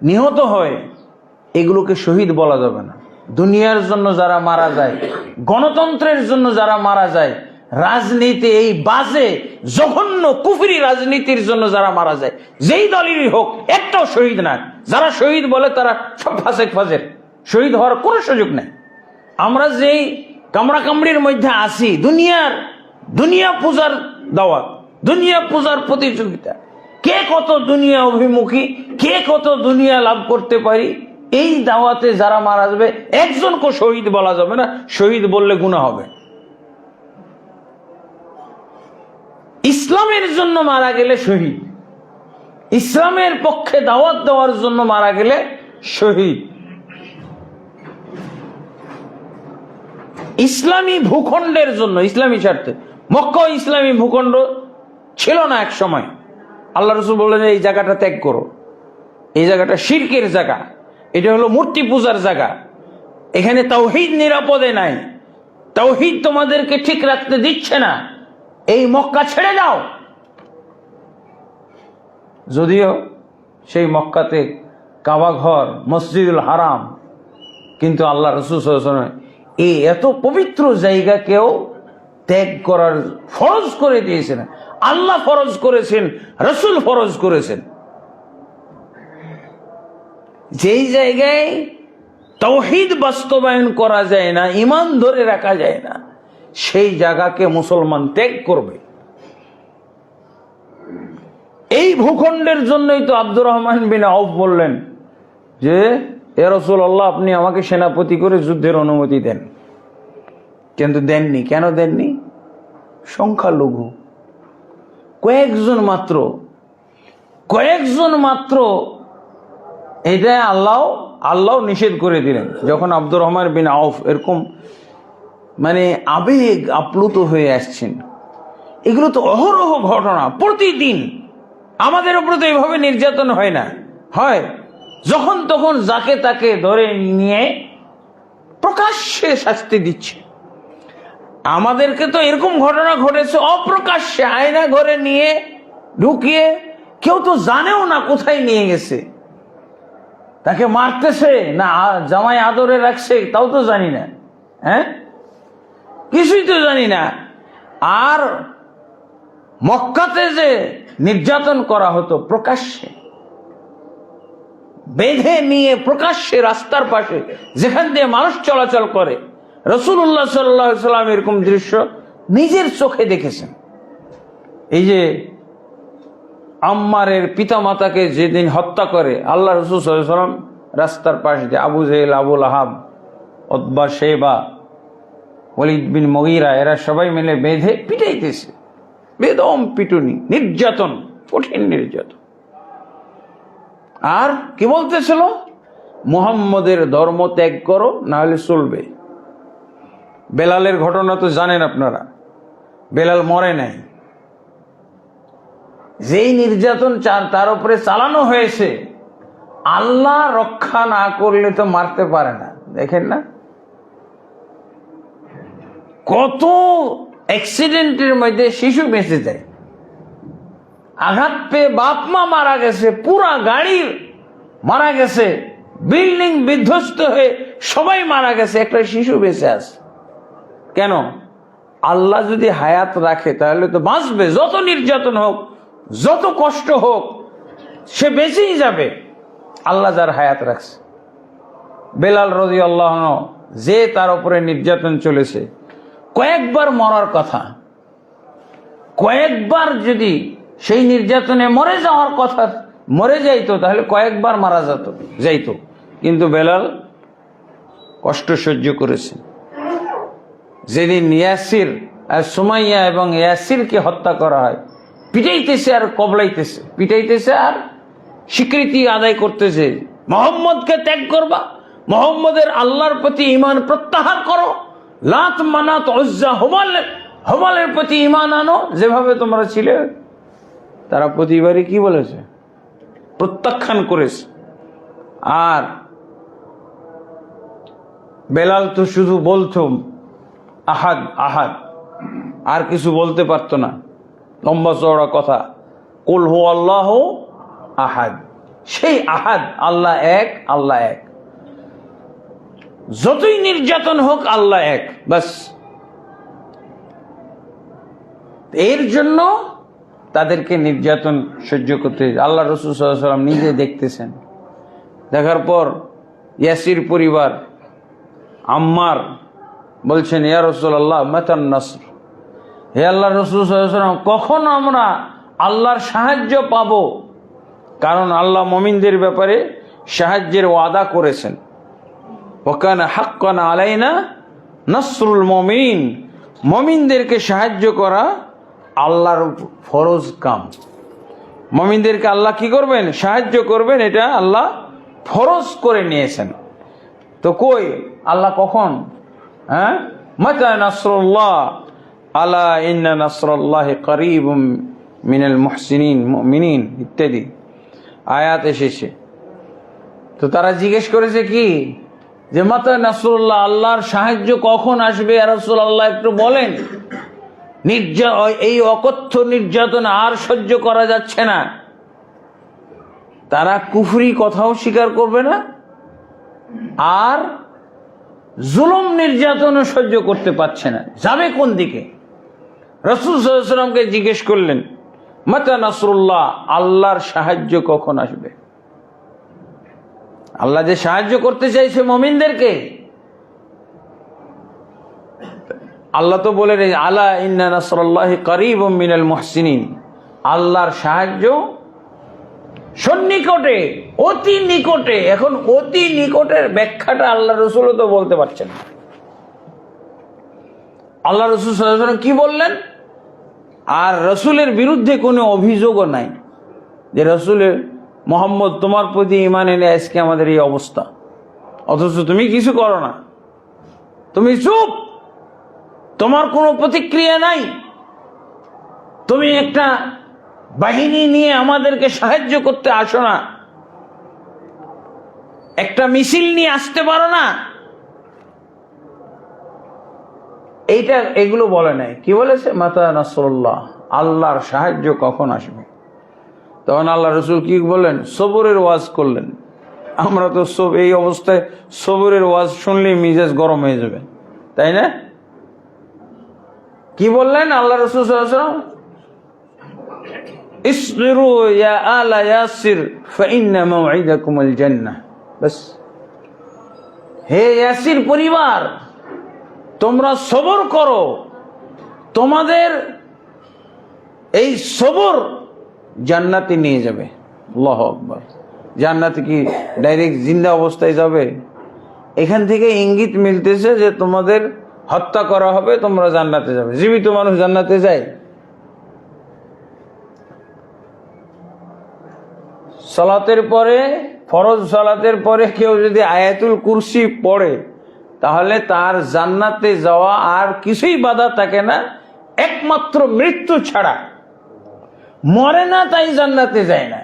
নিহত হয়, এগুলোকে শহীদ বলা যাবে না। দুনিয়ার জন্য যারা মারা যায়, গণতন্ত্রের জন্য যারা মারা যায়, রাজনীতি, এই বাজে জঘন্য কুফরি রাজনীতির জন্য যারা মারা যায়, যেই দলেরই হোক, একটাও শহীদ না। যারা শহীদ বলে তারা সব ফাজের, শহীদ হওয়ার কোনো সুযোগ নেই। আমরা যেই কামড়াকামড়ির মধ্যে আছি, দুনিয়া পূজার দাওয়াত, দুনিয়া পূজার প্রতিযোগিতা, কে কত দুনিয়া অভিমুখী, কে কত দুনিয়া লাভ করতে পারি, এই দাওয়াতে যারা মারা যাবে, একজনকে শহীদ বলা যাবে না। শহীদ বললে গুনাহ হবে। ইসলামের জন্য মারা গেলে শহীদ, ইসলামের পক্ষে দাওয়াত দেওয়ার জন্য মারা গেলে শহীদ। ইসলামী ভূখণ্ডের জন্য, ইসলামী স্বার্থে। মক্কা ইসলামী ভূখণ্ড ছিল না এক সময়। আল্লাহ রাসূল বললেন, এই জায়গাটা ত্যাগ করো, এই জায়গাটা শিরকের জায়গা, এটা হলো মূর্তি পূজার জায়গা, এখানে তাওহীদ নিরাপদে নাই, তাওহীদ তোমাদেরকে ঠিক রাখতে দিচ্ছে না, এই মক্কা ছেড়ে দাও। যদিও সেই মক্কাতে কাবা ঘর, মসজিদুল হারাম, কিন্তু আল্লাহ রাসূল সাল্লাল্লাহু আলাইহি ওয়াসাল্লাম এই এত পবিত্র জায়গাকেও ত্যাগ করার ফরজ করে দিয়েছেন। আল্লাহ ফরজ করেছেন, রাসূল ফরজ করেছেন। যেই জায়গায় তাওহীদ বাস্তবায়ন করা যায় না, ঈমান ধরে রাখা যায় না, সেই জায়গাকে মুসলমান ত্যাগ করবে। এই ভূখণ্ডের জন্যই তো আব্দুর রহমান বিন আউফ বললেন যে, ইয়া রাসূলুল্লাহ, আপনি আমাকে সেনাপতি করে যুদ্ধের অনুমতি দেন। কিন্তু দেননি। কেন দেননি? সংখ্যালঘু, কয়েকজন মাত্র। এটা আল্লাহ নিষেধ করে দিলেন। যখন আব্দুর রহমান বিন আউফ এরকম মানে আবেগ আপ্লুত হয়ে আসছেন, এগুলো তো অহরহ ঘটনা, প্রতিদিন আমাদের উপরে তো এভাবে নির্যাতন হয় না, হয় যখন তখন যাকে তাকে ধরে নিয়ে প্রকাশ্যে শাস্তি দিচ্ছে। আমাদেরকে তো এরকম ঘটনা ঘটেছে অপ্রকাশ্যে, আয়না ঘরে নিয়ে ঢুকিয়ে, কেউ তো জানেও না কোথায় নিয়ে গেছে, তাকে মারতেছে না জামাই আদরে রাখছে তাও তো জানি না, কিছুই তো জানি না। আর মক্কাতে যে নির্যাতন করা হতো প্রকাশ্যে, বেঁধে নিয়ে প্রকাশ্যে রাস্তার পাশে যেখান দিয়ে মানুষ চলাচল করে, রাসূলুল্লাহ সাল্লাল্লাহু আলাইহি ওয়াসাল্লাম এরকম দৃশ্য নিজের চোখে দেখেছেন। এই যে আম্মারের পিতামাতাকে যেদিন হত্যা করে আল্লাহ রাসূল সাল্লাল্লাহু আলাইহি ওয়াসাল্লাম, রাস্তার পাশে দিয়ে আবু জেহেল, আবু লাহাব, উতবা, শেবা, ওয়ালিদ বিন মুগীরা, এরা সবাই মিলে বেঁধে পিটাইতেছে, বেদম পিটুনি, নির্যাতন কঠিন নির্যাতন। আর কি বলতেছিল? মুহাম্মদের ধর্ম ত্যাগ করো, না হলে চলবে। বেলালের ঘটনা তো জানেন আপনারা, বেলাল মরে নাই। যেই নির্যাতন তার উপরে চালানো হয়েছে, আল্লাহ রক্ষা না করলে তো মারতে পারে না। দেখেন না কত অ্যাক্সিডেন্টের মধ্যে শিশু বেঁচে যায়, আঘাত পেয়ে বাপ মা মারা গেছে, পুরা গাড়ির মারা গেছে, বিল্ডিং বিধ্বস্ত হয়ে সবাই মারা গেছে, একটা শিশু বেঁচে আছে। কেন? আল্লাহ যদি হায়াত রাখে তাহলে তো বাঁচবে। যত নির্যাতন হোক, যত কষ্ট হোক, সে বেঁচেই যাবে, আল্লাহ যার হায়াত রাখছে। বেলাল রাদিয়াল্লাহু আনহু যে তার উপরে নির্যাতন চলেছে, কয়েকবার মরার কথা, কয়েকবার যদি সেই নির্যাতনে মরে যাওয়ার কথা মরে যাইতো, তাহলে কয়েকবার মারা যাইতো। কিন্তু বেলাল কষ্ট সহ্য করেছে। যেদিন ইয়াসির আর সুমাইয়া এবং ইয়াসিরকে হত্যা করা হয়, পিটাইতেছে আর কবলাইতেছে, পিটাইতেছে আর স্বীকৃতি আদায় করতেছে, মুহাম্মদকে ত্যাগ করবা, মুহাম্মদের আল্লাহর প্রতি ঈমান প্রত্যাহার করো, লাত মানাত উজ্জা হুবালের প্রতি ঈমান আনো, যেভাবে তোমরা ছিলে। তারা প্রতিবারই কি বলেছে? প্রত্যাখ্যান করেছে। আর বেলাল তো শুধু বলতো আহাদ আহাদ, আর কিছু বলতে পারতো না। লম্বা চওড়া কথা, কুল হু আল্লাহু আহাদ, সেই আহাদ, আল্লাহ এক, আল্লাহ এক। যতই নির্যাতন হোক, আল্লাহ এক, বাস। এর জন্য তাদেরকে নির্যাতন সহ্য করতে আল্লাহ রাসূল সাল্লাল্লাহু আলাইহি ওয়াসাল্লাম নিজে দেখতেছেন। দেখার পর ইয়াসির পরিবার, আম্মার বলছেন, ইয়া রাসূলুল্লাহ মাতান নাসর, হে আল্লাহ রাসূল সাল্লাল্লাহু আলাইহি ওয়াসাল্লাম, কখন আমরা আল্লাহর সাহায্য পাবো? কারণ আল্লাহ মুমিনদের ব্যাপারে সাহায্যের ওয়াদা করেছেন। ওয়াকানা হাক্কান আলাইনা নাসরুল মুমিন, মুমিনদেরকে সাহায্য করা আল্লাহর ফরজ কাম। মুমিনদেরকে আল্লাহ কি করবেন? সাহায্য করবেন, এটা আল্লাহ ফরজ করে নিয়েছেন। তো কই আল্লাহ কখন? হ্যাঁ, মাতা নাসরুল্লাহ, আলা ইন্না নাসরাল্লাহি করিবুম মিনাল মুহসিনিন মুমিনিন ইত্যাদি আয়াত এসেছে। তো তারা জিজ্ঞেস করেছে কি, যে মাতা নাসরুল্লাহ, আল্লাহর সাহায্য কখন আসবে ইয়া রাসূলুল্লাহ, একটু বলেন। এই অকথ্য নির্যাতন আর সহ্য করা যাচ্ছে না। তারা কুফরি কথাও স্বীকার করবে না, আর জুলুম নির্যাতনও সহ্য করতে পারছে না, যাবে কোন দিকে? রাসূল সাল্লাল্লাহু আলাইহি ওয়াসাল্লামকে জিজ্ঞেস করলেন, মাতা নাসরুল্লাহ, আল্লাহর সাহায্য কখন আসবে? আল্লাহ যে সাহায্য করতে চাইছে মুমিনদেরকে, আল্লাহ তো বলে রে, আলা ইন্না নাসরাল্লাহি করিবুম মিনাল মুহসিনিন, আল্লাহর সাহায্য সন্নিকটে, অতি নিকটে। এখন অতি নিকটের ব্যাখ্যাটা আল্লাহ রাসূলও তো বলতে পারছেন না। আল্লাহ রাসূল সাল্লাল্লাহু আলাইহি ওয়াসাল্লাম কি বললেন? আর রাসূলের বিরুদ্ধে কোনো অভিযোগও নাই যে রাসূলের মুহাম্মদ তোমার প্রতি ঈমান এনে আজকে আমাদের এই অবস্থা, অথচ তুমি কিছু করো না, তুমি চুপ, তোমার কোনো প্রতিক্রিয়া নাই, তুমি একটা বাহিনী নিয়ে আমাদেরকে সাহায্য করতে আসো না, একটা মিছিল নিয়ে আসতে পারো না। এগুলো বলে নাই। কি বলেছে? মাতা নাসরুল্লাহ, আল্লাহর সাহায্য কখন আসবে? তখন আল্লাহ রাসূল কি বললেন? সবরের ওয়াজ করলেন। আমরা তো এই অবস্থায় সবরের ওয়াজ শুনলেই মিজাজ গরম হয়ে যাবে, তাই না? কি বললেন আল্লাহ রাসূল সাল্লাল্লাহু আলাইহি ওয়াসাল্লাম? ইসবিরু ইয়া আলা ইয়াসির ফাইন্না মাওঈদাকুমুল জান্নাহ। বাস, হে ইয়াসির পরিবার, তোমরা সবর করো, তোমাদের এই সবর জান্নাতে নিয়ে যাবে। আল্লাহু আকবার। জান্নাতে কি ডাইরেক্ট জিন্দা অবস্থায় যাবে? এখান থেকে ইঙ্গিত মিলতেছে যে তোমাদের হত্যা করা হবে, তোমরা জান্নাতে যাবে। জীবিত মানুষ জান্নাতে যায়? সালাতের পরে, ফরজ সালাতের পরে কেউ যদি আয়াতুল কুরসি পড়ে তাহলে তার জান্নাতে যাওয়া আর কিছুই বাধা থাকে না, একমাত্র মৃত্যু ছাড়া। মরে না তাই জান্নাতে যায় না।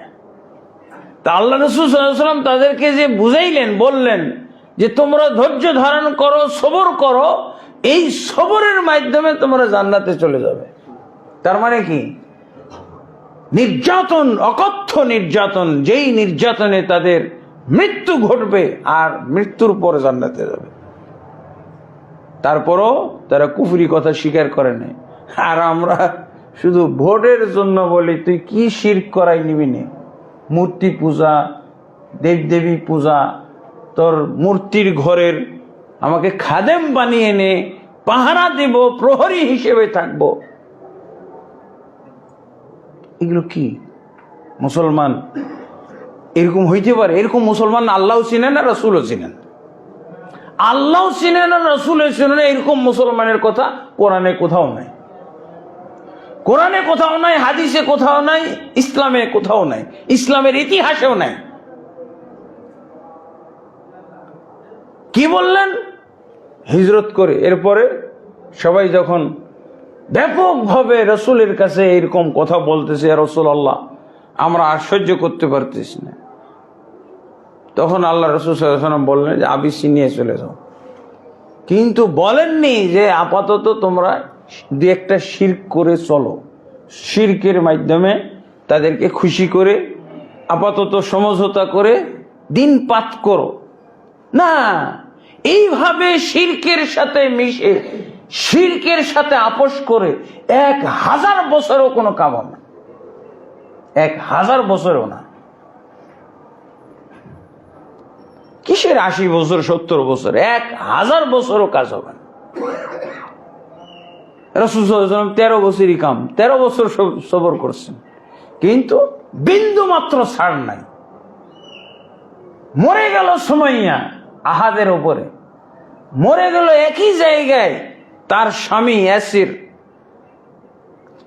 তা আল্লাহ রাসূল সাল্লাল্লাহু আলাইহি ওয়াসাল্লাম তাদেরকে যে বুঝাইলেন, বললেন যে তোমরা ধৈর্য ধারণ করো, সবর করো, এই সবরের মাধ্যমে তোমরা জান্নাতে চলে যাবে। তার মানে কি? নির্যাতন, অকথ্য নির্যাতন, যেই নির্যাতনে তাদের মৃত্যু ঘটবে আর মৃত্যুর পরে জান্নাতে যাবে। তারপরও তারা কুফরি কথা স্বীকার করে না। আর আমরা শুধু ভোটের জন্য বলি তুই কি শিরক করাই নিবি নে, মূর্তি পূজা, দেবদেবী পূজা, তোর মূর্তির ঘরের আমাকে খাদেম বানিয়ে নে, পাহারা দেব, প্রহরী হিসেবে থাকবো। এগুলো কি মুসলমান এরকম হইতে পারে? এরকম মুসলমান আল্লাহ চিনেন না, রাসূলও চিনেন। আল্লাহ চিনেন না, রাসূল চিনেন, এরকম মুসলমানের কথা কোরআনে কোথাও নাই। কোরআনে কোথাও নাই, হাদিসে কোথাও নাই, ইসলামে কোথাও নাই, ইসলামের ইতিহাসেও নাই। কি বললেন? হিজরত করে এরপরে সবাই যখন ব্যাপকভাবে রসুলের কাছে এরকম কথা বলতেছে, রাসূলুল্লাহ আমরা আর সহ্য করতে পারতেছি না, তখন আল্লাহ রাসূল সাল্লাল্লাহু আলাইহি ওয়াসাল্লাম বললেন যে আবিসিনিয়া চলে যাও। কিন্তু বলেননি যে আপাতত তোমরা দু একটা শিরক করে চলো, শিরকের মাধ্যমে তাদেরকে খুশি করে আপাতত সমঝোতা করে দিন পাত করো না। এইভাবে শিরকের সাথে মিশে, শিরকের সাথে আপোষ করে 1000 বছরও কোনো কাম হবে না, 1000 বছরও না। কিসের 80 বছর 70 বছর, 1000 বছরও কাজ হবে না। রাসূল সাল্লাল্লাহু আলাইহি ওয়াসাল্লাম 13 বছরই কাম, 13 বছর সবর করছেন, কিন্তু বিন্দু মাত্র ছাড় নাই। মরে গেল সুমাইয়া আহাদের উপরে, মরে গেল একই জায়গায় তার স্বামী ইয়াসির,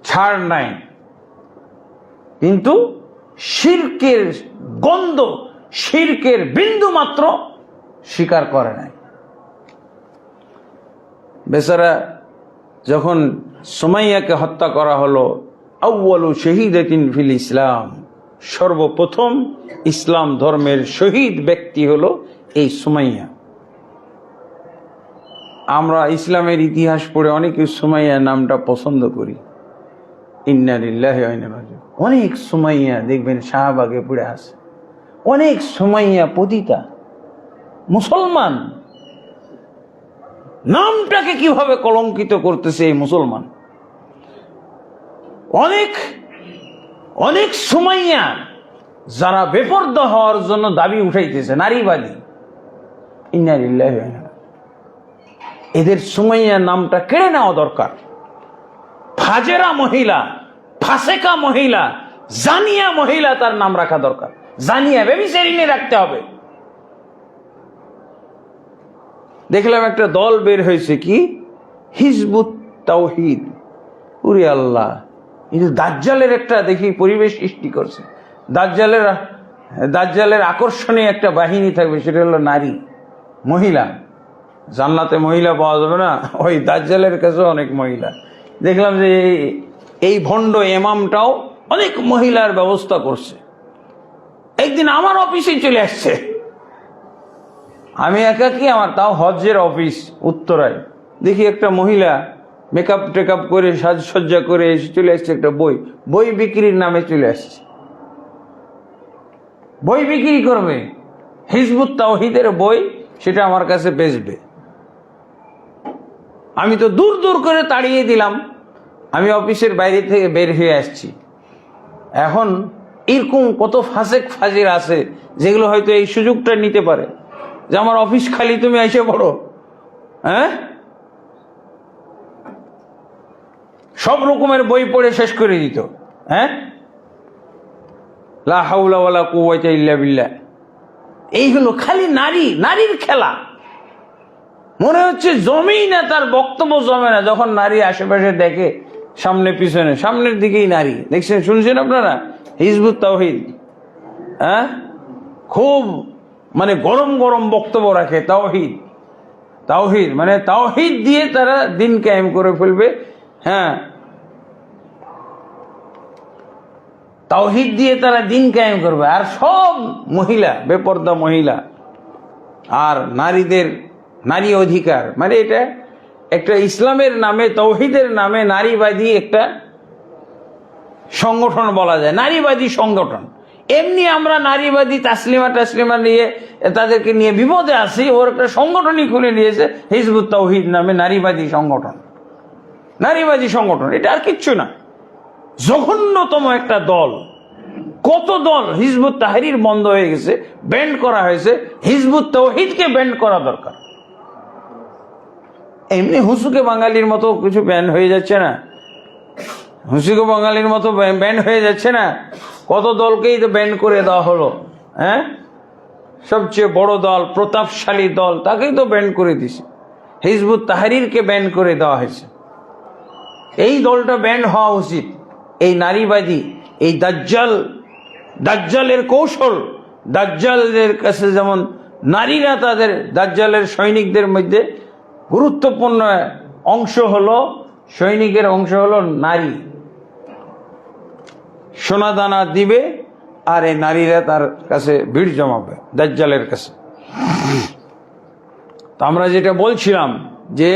ছাড় নাই। কিন্তু শিরকের গন্ধ, শিরকের বিন্দু মাত্র স্বীকার করে নাই। বেচারা যখন সুমাইয়াকে হত্যা করা হলো, আউয়ালু শহীদাতিন ফিল ইসলাম, সর্বপ্রথম ইসলাম ধর্মের শহীদ ব্যক্তি হলো এই সুমাইয়া। আমরা ইসলামের ইতিহাস পড়ে অনেকে সুমাইয়া নামটা পছন্দ করি। ইন্না লিল্লাহি ওয়া ইন্না ইলাইহি রাজিউন। অনেক সুমাইয়া দেখবেন শাহবাগে পড়ে আছে, অনেক সুমাইয়া পতিতা মুসলমান। নামটাকে কিভাবে কলঙ্কিত করতেছে এই মুসলমান। অনেক অনেক সুমাইয়া যারা বেপরদা হওয়ার জন্য দাবি উঠাইতেছে, নারীবাদী। ইন্না লিল্লাহি ওয়া ইন্না ইলাইহি। এদের সুমাইয়া নামটা কেড়ে নেওয়া দরকার। ফাজেরা মহিলা, ফাসেকা মহিলা, জানিয়া মহিলা তার নাম রাখা দরকার। জানিয়া, ব্যভিচারিণী রাখতে হবে। দেখলাম একটা দল বের হয়েছে, কি হিজবুত তাওহীদ। উরে আল্লাহ, কিন্তু দাজ্জালের একটা দেখি পরিবেশ সৃষ্টি করছে। দাজ্জালের আকর্ষণীয় একটা বাহিনী থাকবে, সেটা হলো নারী, মহিলা। জান্নাতে মহিলা পাওয়া যাবে না, ওই দাজ্জালের কাছে অনেক মহিলা। দেখলাম যে এই ভণ্ড ইমামটাও অনেক মহিলার ব্যবস্থা করছে। একদিন আমার অফিসে চলে আসছে, আমি একাকি, আমার তাও হজ্জের অফিস উত্তরায়, দেখি একটা মহিলা মেকআপ টেকআপ করে সাজসজ্জা করে এসে চলে আসছে, একটা বই বিক্রির নামে চলে আসছে। বই বিক্রি করবে, হিজবুত তাওহীদের বই, সেটা আমার কাছে বেচবে। আমি তো দূর দূর করে তাড়িয়ে দিলাম। আমি অফিসের বাইরে থেকে বের হয়ে আসছি। এখন এরকম কত ফাসেক ফাজির আছে যেগুলো হয়তো এই সুযোগটা নিতে পারে যে আমার অফিস খালি, তুমি এসে পড়ো। হ্যাঁ, সব রকমের বই পড়ে শেষ করে দিত। হ্যাঁ, লা হাওলা ওয়ালা কুওয়াতা ইল্লা বিল্লাহ। এইগুলো খালি নারীর খেলা। মনে হচ্ছে জমেই না, তার বক্তব্য জমে না। যখন নারী আশেপাশে দেখে, সামনে পিছনে, সামনের দিকেই নারী। দেখছেন, শুনছেন আপনারা? হিজবুত তাওহীদ হ্যাঁ, খুব মানে গরম গরম বক্তব্য রাখে। তাওহীদ, তাওহীদ মানে তাওহীদ দিয়ে তারা দিন কায়েম করে ফেলবে। হ্যাঁ, তাওহীদ দিয়ে তারা দিন কায়েম করবে। আর সব মহিলা, বেপর্দা মহিলা আর নারীদের নারী অধিকার, মানে এটা একটা ইসলামের নামে, তাওহীদের নামে নারীবাদী একটা সংগঠন বলা যায়, নারীবাদী সংগঠন। এমনি আমরা নারীবাদী টাসলিমা নিয়ে তাদেরকে নিয়ে বিপদে আছি, ওর একটা সংগঠনই খুলে নিয়েছে হিজবুত তাওহীদ নামে নারীবাদী সংগঠন। নারীবাদী সংগঠন এটা আর কিচ্ছু না, জঘন্যতম একটা দল। কত দল, হিজবুত তাহরীর বন্ধ হয়ে গেছে, ব্যান্ড করা হয়েছে, হিজবুত তাওহীদকে ব্যান্ড করা দরকার। এমনি হুসুকে বাঙালির মতো কিছু ব্যান্ড হয়ে যাচ্ছে না, হুসুকে বাঙালির মতো ব্যান্ড হয়ে যাচ্ছে না, কত দলকেই তো ব্যান্ড করে দেওয়া হলো। হ্যাঁ, সবচেয়ে বড় দল, প্রতাপশালী দল, তাকেই তো ব্যান্ড করে দিছে। হিজবুত তাহরীরকে ব্যান্ড করে দেওয়া হয়েছে। এই দলটা ব্যান্ড হওয়া উচিত। এই নারীবাদী, এই দাজ্জালের কৌশল, দাজ্জালের কাছে যেমন নারীরা তাদের, দাজ্জালের সৈনিকদের মধ্যে গুরুত্বপূর্ণ অংশ হলো, সৈনিকের অংশ হলো নারী। সোনা দানা দিবে আর এই নারীরা তার কাছে ভিড় জমাবে দাজ্জালের কাছে। তো আমরা যেটা বলছিলাম যে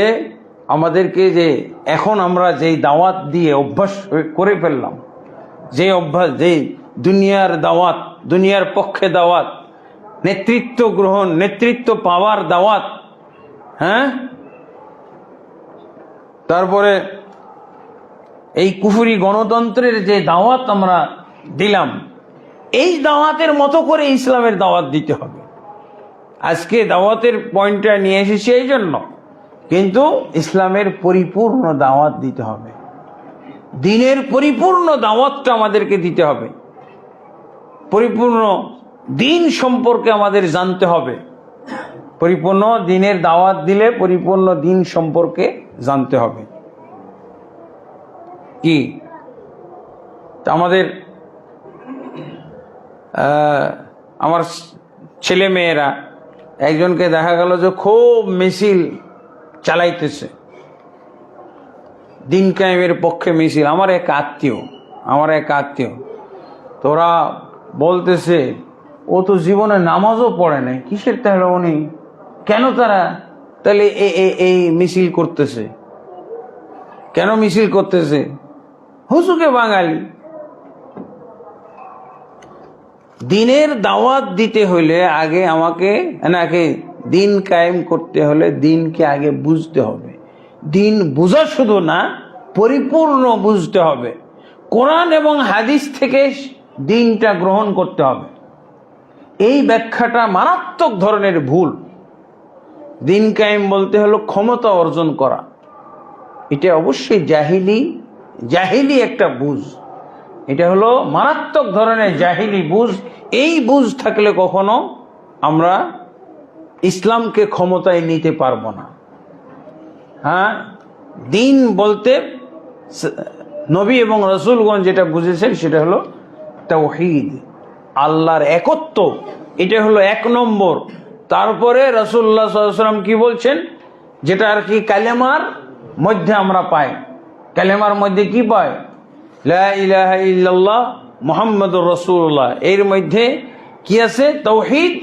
আমাদেরকে যে এখন আমরা যেই দাওয়াত দিয়ে অভ্যাস করে ফেললাম, যে অভ্যাস, যেই দুনিয়ার দাওয়াত, দুনিয়ার পক্ষে দাওয়াত, নেতৃত্ব গ্রহণ, নেতৃত্ব পাওয়ার দাওয়াত, হ্যাঁ, তারপরে এই কুফরি গণতন্ত্রের যে দাওয়াত আমরা দিলাম, এই দাওয়াতের মতো করে ইসলামের দাওয়াত দিতে হবে। আজকে দাওয়াতের পয়েন্টটা নিয়ে এসেছি এই জন্য, কিন্তু ইসলামের পরিপূর্ণ দাওয়াত দিতে হবে, দিনের পরিপূর্ণ দাওয়াতটা আমাদেরকে দিতে হবে। পরিপূর্ণ দিন সম্পর্কে আমাদের জানতে হবে। পরিপূর্ণ দিনের দাওয়াত দিলে পরিপূর্ণ দিন সম্পর্কে জানতে হবে। কি আমাদের আমার ছেলে মেয়েরা একজনকে দেখা গেল যে খুব মিছিল চালাইতেছে, দিন কায়েমের পক্ষে মিছিল। আমার এক আত্মীয়, তোরা বলতেছে ও তো জীবনে নামাজও পড়ে নাই, কিসের তাহলে উনি, কেন তারা তাহলে এই মিছিল করতেছে, কেন মিছিল করতেছে? হুজুকে বাঙালি। দিনের দাওয়াত দিতে হলে আগে নাকি দিন কায়েম করতে হলে দিনকে আগে বুঝতে হবে। দিন বুঝা শুধু না, পরিপূর্ণ বুঝতে হবে। কোরআন এবং হাদিস থেকে দিনটা গ্রহণ করতে হবে। এই ব্যাখ্যাটা মারাত্মক ধরনের ভুল। দিন কায়েম বলতে হলো ক্ষমতা অর্জন করা, এটা অবশ্যই জাহিলি একটা বুঝ। এটা হলো মারাত্মক ধরনের জাহিলি বুঝ। এই বুঝ থাকলে কখনো আমরা ইসলামকে ক্ষমতায় নিতে পারবো না। হ্যাঁ, দিন বলতে নবী এবং রাসূলগণ যেটা বুঝেছেন সেটা হলো তাওহীদ, আল্লাহর একত্ব, এটা হলো এক নম্বর। তারপরে রাসূলুল্লাহ সাল্লাল্লাহু আলাইহি ওয়াসাল্লাম কি বলছেন, যেটা আর কি কালেমার মধ্যে আমরা পাই। কালেমার মধ্যে কি পাই? লা ইলাহা ইল্লাল্লাহ মুহাম্মাদুর রাসূলুল্লাহ। এর মধ্যে কি আছে? তাওহীদ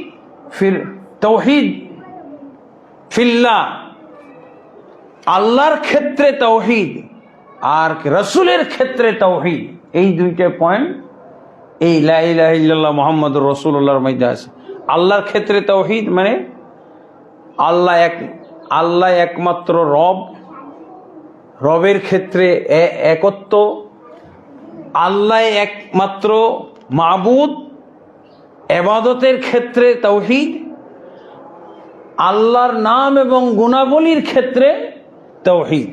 ফিল্লাহ, আল্লাহর ক্ষেত্রে তাওহীদ আর রাসূলের ক্ষেত্রে তাওহীদ। এই দুইটা পয়েন্ট এই লা ইলাহা ইল্লাল্লাহ মুহাম্মাদুর রাসূলুল্লাহর মধ্যে আছে। আল্লাহর ক্ষেত্রে তাওহীদ মানে আল্লাহ একমাত্র রব, রবের ক্ষেত্রে একত্ব, আল্লাহ একমাত্র মাবুদ, ইবাদতের ক্ষেত্রে তাওহীদ, আল্লাহর নাম এবং গুণাবলীর ক্ষেত্রে তাওহীদ।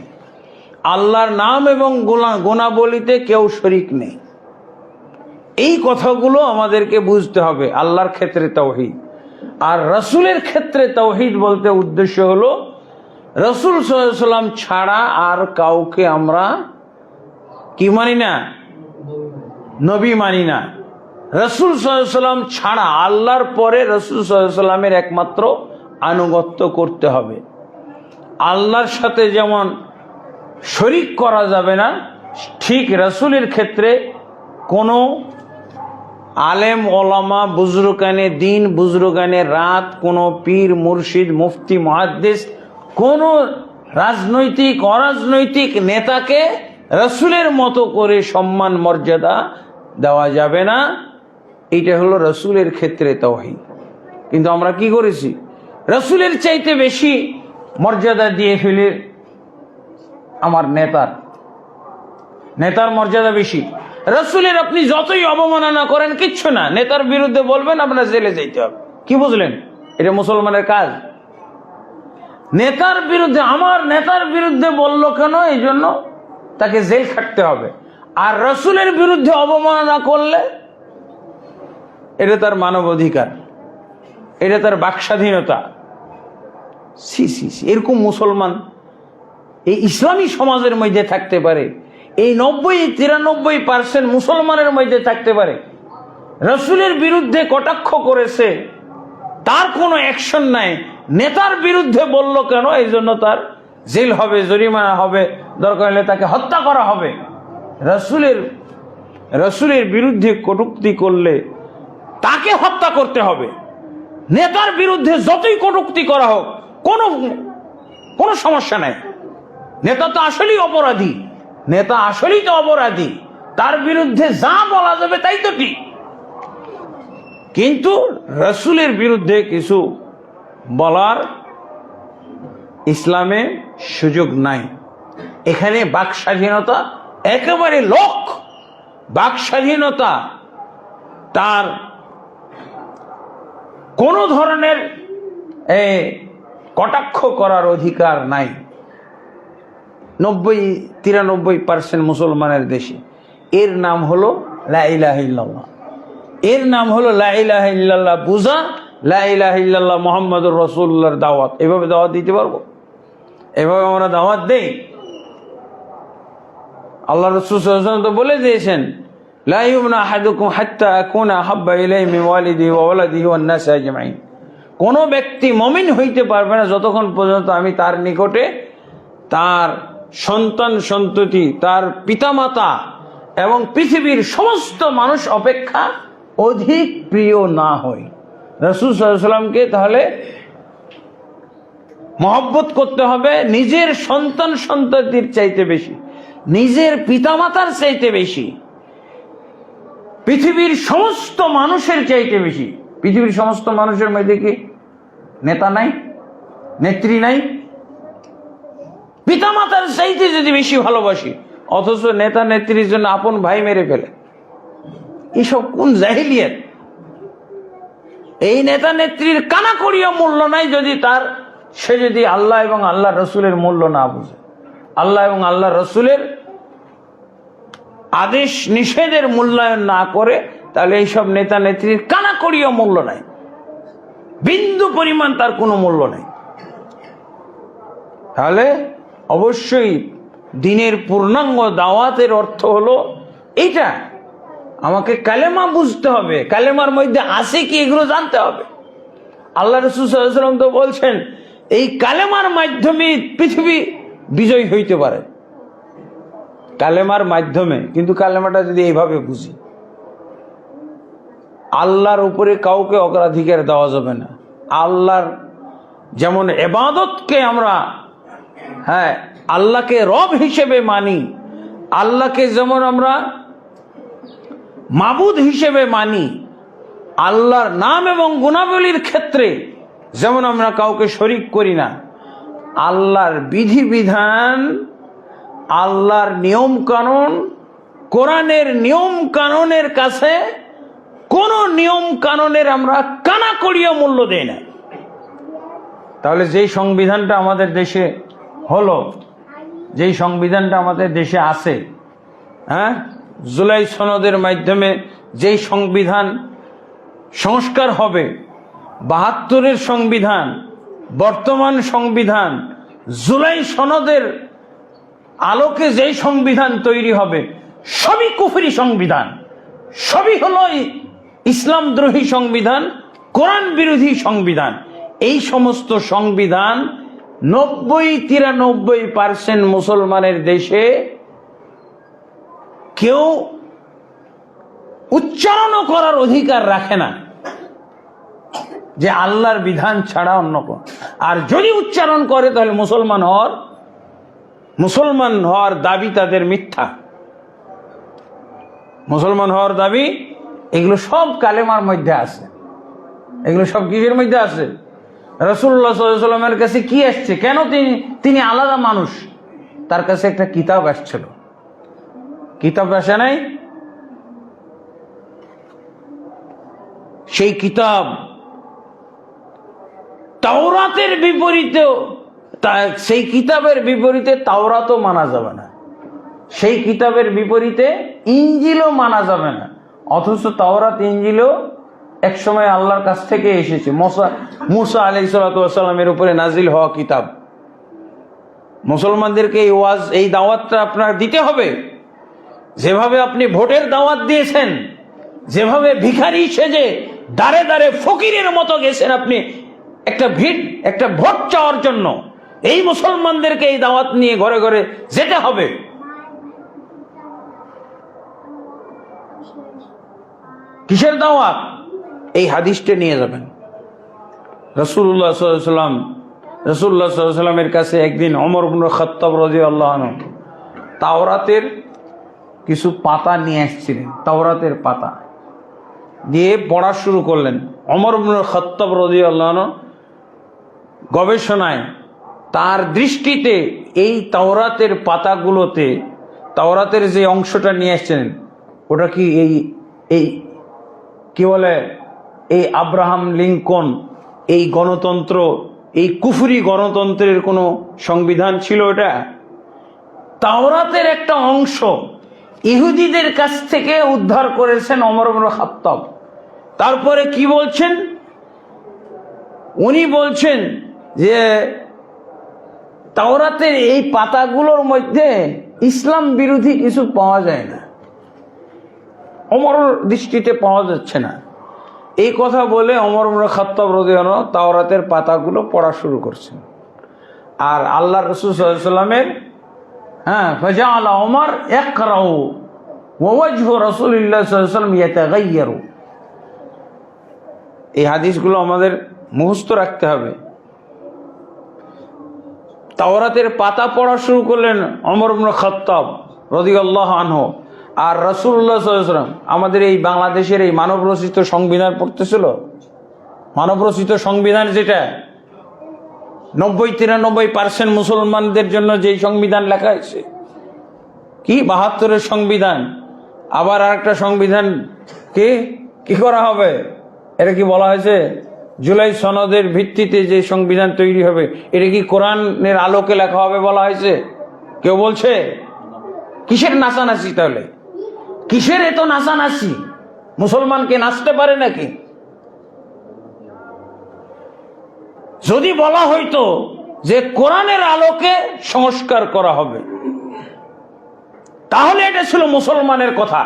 আল্লাহর নাম এবং গুণাবলীতে কেউ শরীক নেই। এই কথাগুলো আমাদেরকে বুঝতে হবে। আল্লাহর ক্ষেত্রে তাওহীদ আর রাসূলের ক্ষেত্রে তাওহীদ বলতে উদ্দেশ্য হলো রাসূল সাল্লাল্লাহু আলাইহি ওয়াসাল্লাম ছাড়া আর কাউকে আমরা কি মানি না? নবী মানি না। রাসূল সাল্লাল্লাহু আলাইহি ওয়াসাল্লাম ছাড়া, আল্লাহর পরে রাসূল সাল্লাল্লাহু আলাইহি ওয়াসাল্লামের একমাত্র আনুগত্য করতে হবে। আল্লাহর সাথে যেমন শরীক করা যাবে না, ঠিক রাসূলের ক্ষেত্রে কোনো আলেম ওলামা বুজরুগানে দিন বুজরুগানে রাত, কোনো পীর মুর্শিদ মুফতি মুহাদ্দিস, কোনো রাজনৈতিক অরাজনৈতিক নেতাকে রাসূলের মতো করে সম্মান মর্যাদা দেওয়া যাবে না। এইটা হলো রাসূলের ক্ষেত্রে তাওহীদ। কিন্তু আমরা কি করেছি? রাসূলের চাইতে বেশি মর্যাদা দিয়ে ফেলে আমার নেতার মর্যাদা বেশি। রাসূলের আপনি যতই অবমাননা করেন কিচ্ছু না, নেতার বিরুদ্ধে বলবেন আপনার জেলে যেতে হবে। কি বুঝলেন? এটা মুসলমানের কাজ। নেতার বিরুদ্ধে, আমার নেতার বিরুদ্ধে বলল কেন, এই জন্য তাকে জেল খাটতে হবে। আর রাসূলের বিরুদ্ধে অবমাননা করলে এটা তার মানব অধিকার, এটা তার বাক স্বাধীনতা। এরকম মুসলমান এই ইসলামী সমাজের মধ্যে থাকতে পারে? এই 90-93% মুসলমানের মধ্যে থাকতে পারে? রাসূলের বিরুদ্ধে কটাক্ষ করেছে, তার কোনো অ্যাকশন নাই, নেতার বিরুদ্ধে বলল কেন, এই জন্য তার জেল হবে, জরিমানা হবে, দরকার হলে তাকে হত্যা করা হবে। রাসূলের বিরুদ্ধে কটূক্তি করলে তাকে হত্যা করতে হবে। নেতার বিরুদ্ধে যতই কটূক্তি করা হোক কোনো সমস্যা নাই। নেতা তো আসলেই অপরাধী, তার বিরুদ্ধে যা বলা যাবে তাই তো ঠিক। কিন্তু রাসূলের বিরুদ্ধে কিছু বলার ইসলামে সুযোগ নাই। এখানে বাক স্বাধীনতা একেবারে বাক স্বাধীনতা, তার কোনো ধরনের কটাক্ষ করার অধিকার নাই। 90-93% মুসলমানের দেশে এর নাম হলো লা ইলাহা ইল্লাল্লাহ। এর নাম হলো লা ইলাহা ইল্লাল্লাহ বুঝা, লা ইলাহা ইল্লাল্লাহ মুহাম্মাদুর রাসূলুল্লাহর দাওয়াত। এভাবে দাওয়াত দিতে পারবো? এভাবে আমরা দাওয়াত দেই? আল্লাহ রাসূল সাল্লাল্লাহু আলাইহি ওয়াসাল্লাম তো বলে দিয়েছেন, লা ইউমিনু আহাদুকুম হাত্তা আকুনা হাব্বা ইলাইহি মিন ওয়ালিদিহি ওয়া ওয়ালাদিহি ওয়ান নাস আজমাইন। কোন ব্যক্তি মুমিন হইতে পারবে না যতক্ষণ পর্যন্ত আমি তার নিকটে তার সন্তান সন্ততি, তার পিতামাতা এবং পৃথিবীর সমস্ত মানুষ অপেক্ষা অধিক প্রিয় না হই। রাসূল সাল্লাল্লাহু আলাইহি ওয়াসাল্লামকে তাহলে মহব্বত করতে হবে নিজের সন্তান সন্ততির চাইতে বেশি, নিজের পিতামাতার চাইতে বেশি, পৃথিবীর সমস্ত মানুষের চাইতে বেশি। পৃথিবীর সমস্ত মানুষের মধ্যে কি নেতা নাই, নেত্রী নাই? পিতামাতার চাইতে যদি বেশি ভালোবাসি, অথচ নেতা নেত্রীর জন্য আপন ভাই মেরে ফেলে, এসব কোন জাহিলিয়াত? এই নেতা নেত্রীর কানাকড়িও মূল্য নাই সে যদি আল্লাহ এবং আল্লাহ রসুলের মূল্য না বুঝে, আল্লাহ এবং আল্লাহ রসুলের আদেশ নিষেধের মূল্যায়ন না করে, তাহলে এইসব নেতা নেত্রীর কানাকড়িও মূল্য নাই, বিন্দু পরিমাণ তার কোনো মূল্য নাই। তাহলে অবশ্যই দিনের পূর্ণাঙ্গ দাওয়াতের অর্থ হলো এইটা। আমাকে কালেমা বুঝতে হবে, কালেমার মধ্যে আছে কি এগুলো জানতে হবে। আল্লাহ রাসূল সাল্লাল্লাহু আলাইহি ওয়াসাল্লাম তো বলছেন এই কালেমার মাধ্যমে পৃথিবী বিজয় হইতে পারে, কালেমার মাধ্যমে। কিন্তু কালেমাটা যদি এইভাবে বুঝি, আল্লাহর উপরে কাউকে অগ্রাধিকার দেওয়া যাবে না। আল্লাহর যেমন ইবাদতকে আমরা আল্লাহকে রব হিসেবে মানি, আল্লাহকে যেমন আমরা মাবুদ হিসেবে মানি, আল্লাহর নাম এবং গুণাবলীর ক্ষেত্রে যেমন আমরা কাউকে শরীক করি না, আল্লাহর বিধিবিধান, আল্লাহর নিয়ম কানুন, কোরআনের নিয়ম কানুনের কাছে কোন নিয়ম কানুনের আমরা কানাকড়িও মূল্য দেই না। তাহলে যেই সংবিধানটা আমাদের দেশে হলো, যেই সংবিধানটা আমাদের দেশে আছে, জুলাই সনদের মাধ্যমে যেই সংবিধান সংস্কার হবে, ৭২-এর সংবিধান, বর্তমান সংবিধান, জুলাই সনদের আলোকে যেই সংবিধান তৈরি হবে, সবই কুফরি সংবিধান, সবই হলো ইসলামদ্রোহী সংবিধান, কোরআন বিরোধী সংবিধান। এই সমস্ত সংবিধান 90-93% মুসলমানের দেশে কেউ উচ্চারণও করার অধিকার রাখে না যে আল্লাহর বিধান ছাড়া অন্য কোন। আর যদি উচ্চারণ করে তাহলে মুসলমান হওয়ার দাবি তাদের মিথ্যা। মুসলমান হওয়ার দাবি এগুলো সব কালেমার মধ্যে আছে। এগুলো সব কিসের মধ্যে আছে? রাসূলুল্লাহ সাল্লাল্লাহু আলাইহি ওয়াসাল্লামের কাছে কি আসছে? কেন তিনি আলাদা মানুষ? তার কাছে একটা কিতাব আসছিল। কিতাব আসে নাই? সেই কিতাব তাওরাতের বিপরীতেও, সেই কিতাবের বিপরীতে তাওরাতও মানা যাবে না, সেই কিতাবের বিপরীতে ইনজিলও মানা যাবে না। অথচ তাওরাত ইনজিলও একসময় আল্লাহর কাছ থেকে এসেছে, মুসা আলাইহিস সালাতু ওয়াস সালামের উপরে নাজিল হওয়া কিতাব। মুসলমানদেরকে এই দাওয়াতটা আপনার দিতে হবে। যেভাবে আপনি ভোটের দাওয়াত দিয়েছেন, যেভাবে ভিখারি সেজে দাঁড়ে দাঁড়ে ফকিরের মতো গেছেন আপনি একটা ভোট চাওয়ার জন্য, এই মুসলমানদেরকে এই দাওয়াত নিয়ে ঘরে ঘরে যেতে হবে। কিসের দাওয়াত? এই হাদিসটা নিয়ে যাবেন। রাসূলুল্লাহ সাল্লাল্লাহু আলাইহি ওয়াসাল্লামের কাছে একদিন ওমর ইবনে খাত্তাব রাদিয়াল্লাহু আনহু তাওরাতের কিছু পাতা নিয়ে আসছিলেন। তাওরাতের পাতা দিয়ে পড়া শুরু করলেন। ওমর ইবনে খাত্তাব রাদিয়াল্লাহু আনহু গবেষণায় তার দৃষ্টিতে এই তাওরাতের পাতাগুলোতে, তাওরাতের যে অংশটা নিয়ে আসছেন ওটা কি এই কি বলে, এই আব্রাহাম লিঙ্কন, এই গণতন্ত্র, এই কুফরি গণতন্ত্রের কোনো সংবিধান ছিল? এটা তাওরাতের একটা অংশ ইহুদিদের কাছ থেকে উদ্ধার করেছেন ওমর ইবনে খাত্তাব। তারপরে কি বলছেন? উনি বলছেন যে তাওরাতের এই পাতাগুলোর মধ্যে ইসলাম বিরোধী কিছু পাওয়া যায় না, ওমরের দৃষ্টিতে পাওয়া যাচ্ছে না। এই কথা বলে ওমর ইবনে খাত্তাব রাদিয়াল্লাহু আনহু তাওরাতের পাতাগুলো পড়া শুরু করছেন। আর আল্লাহ রাসূল সাল্লাল্লাহু আলাইহি ওয়াসাল্লামের ফাজাআলা ওমর ইয়াকরাউ ওয়া ওয়াজহু রাসূলিল্লাহ সাল্লাল্লাহু আলাইহি ওয়াসাল্লাম ইয়াতাগায়্যারু। এই হাদিসগুলো আমাদের মুখস্থ রাখতে হবে। তাওরাতের পাতা পড়া শুরু করলেন ওমর ইবনে খাত্তাব রাদিয়াল্লাহু আনহু। আর রাসূলুল্লাহ সাল্লাল্লাহু আলাইহি ওয়াসাল্লাম আমাদের এই বাংলাদেশের এই মানব রচিত সংবিধান পড়তেছিল। মানব রচিত সংবিধান যেটা 90-93% মুসলমানদের জন্য যেই সংবিধান লেখা হয়েছে, কি 72-এর সংবিধান। আবার আরেকটা সংবিধান কি করা হবে? এটা কি বলা হয়েছে? জুলাই সনদের ভিত্তিতে যে সংবিধান তৈরি হবে, এটা কি কোরআনের আলোকে লেখা হবে বলা হয়েছে? কেউ বলছে? কিসের নাচানাচি তাহলে? কিসের এত নাচানাচি? মুসলমানকে নাচতে পারে নাকি? যদি বলা হইতো যে কোরআনের আলোকে সংস্কার করা হবে, তাহলে এটা ছিল মুসলমানের কথা।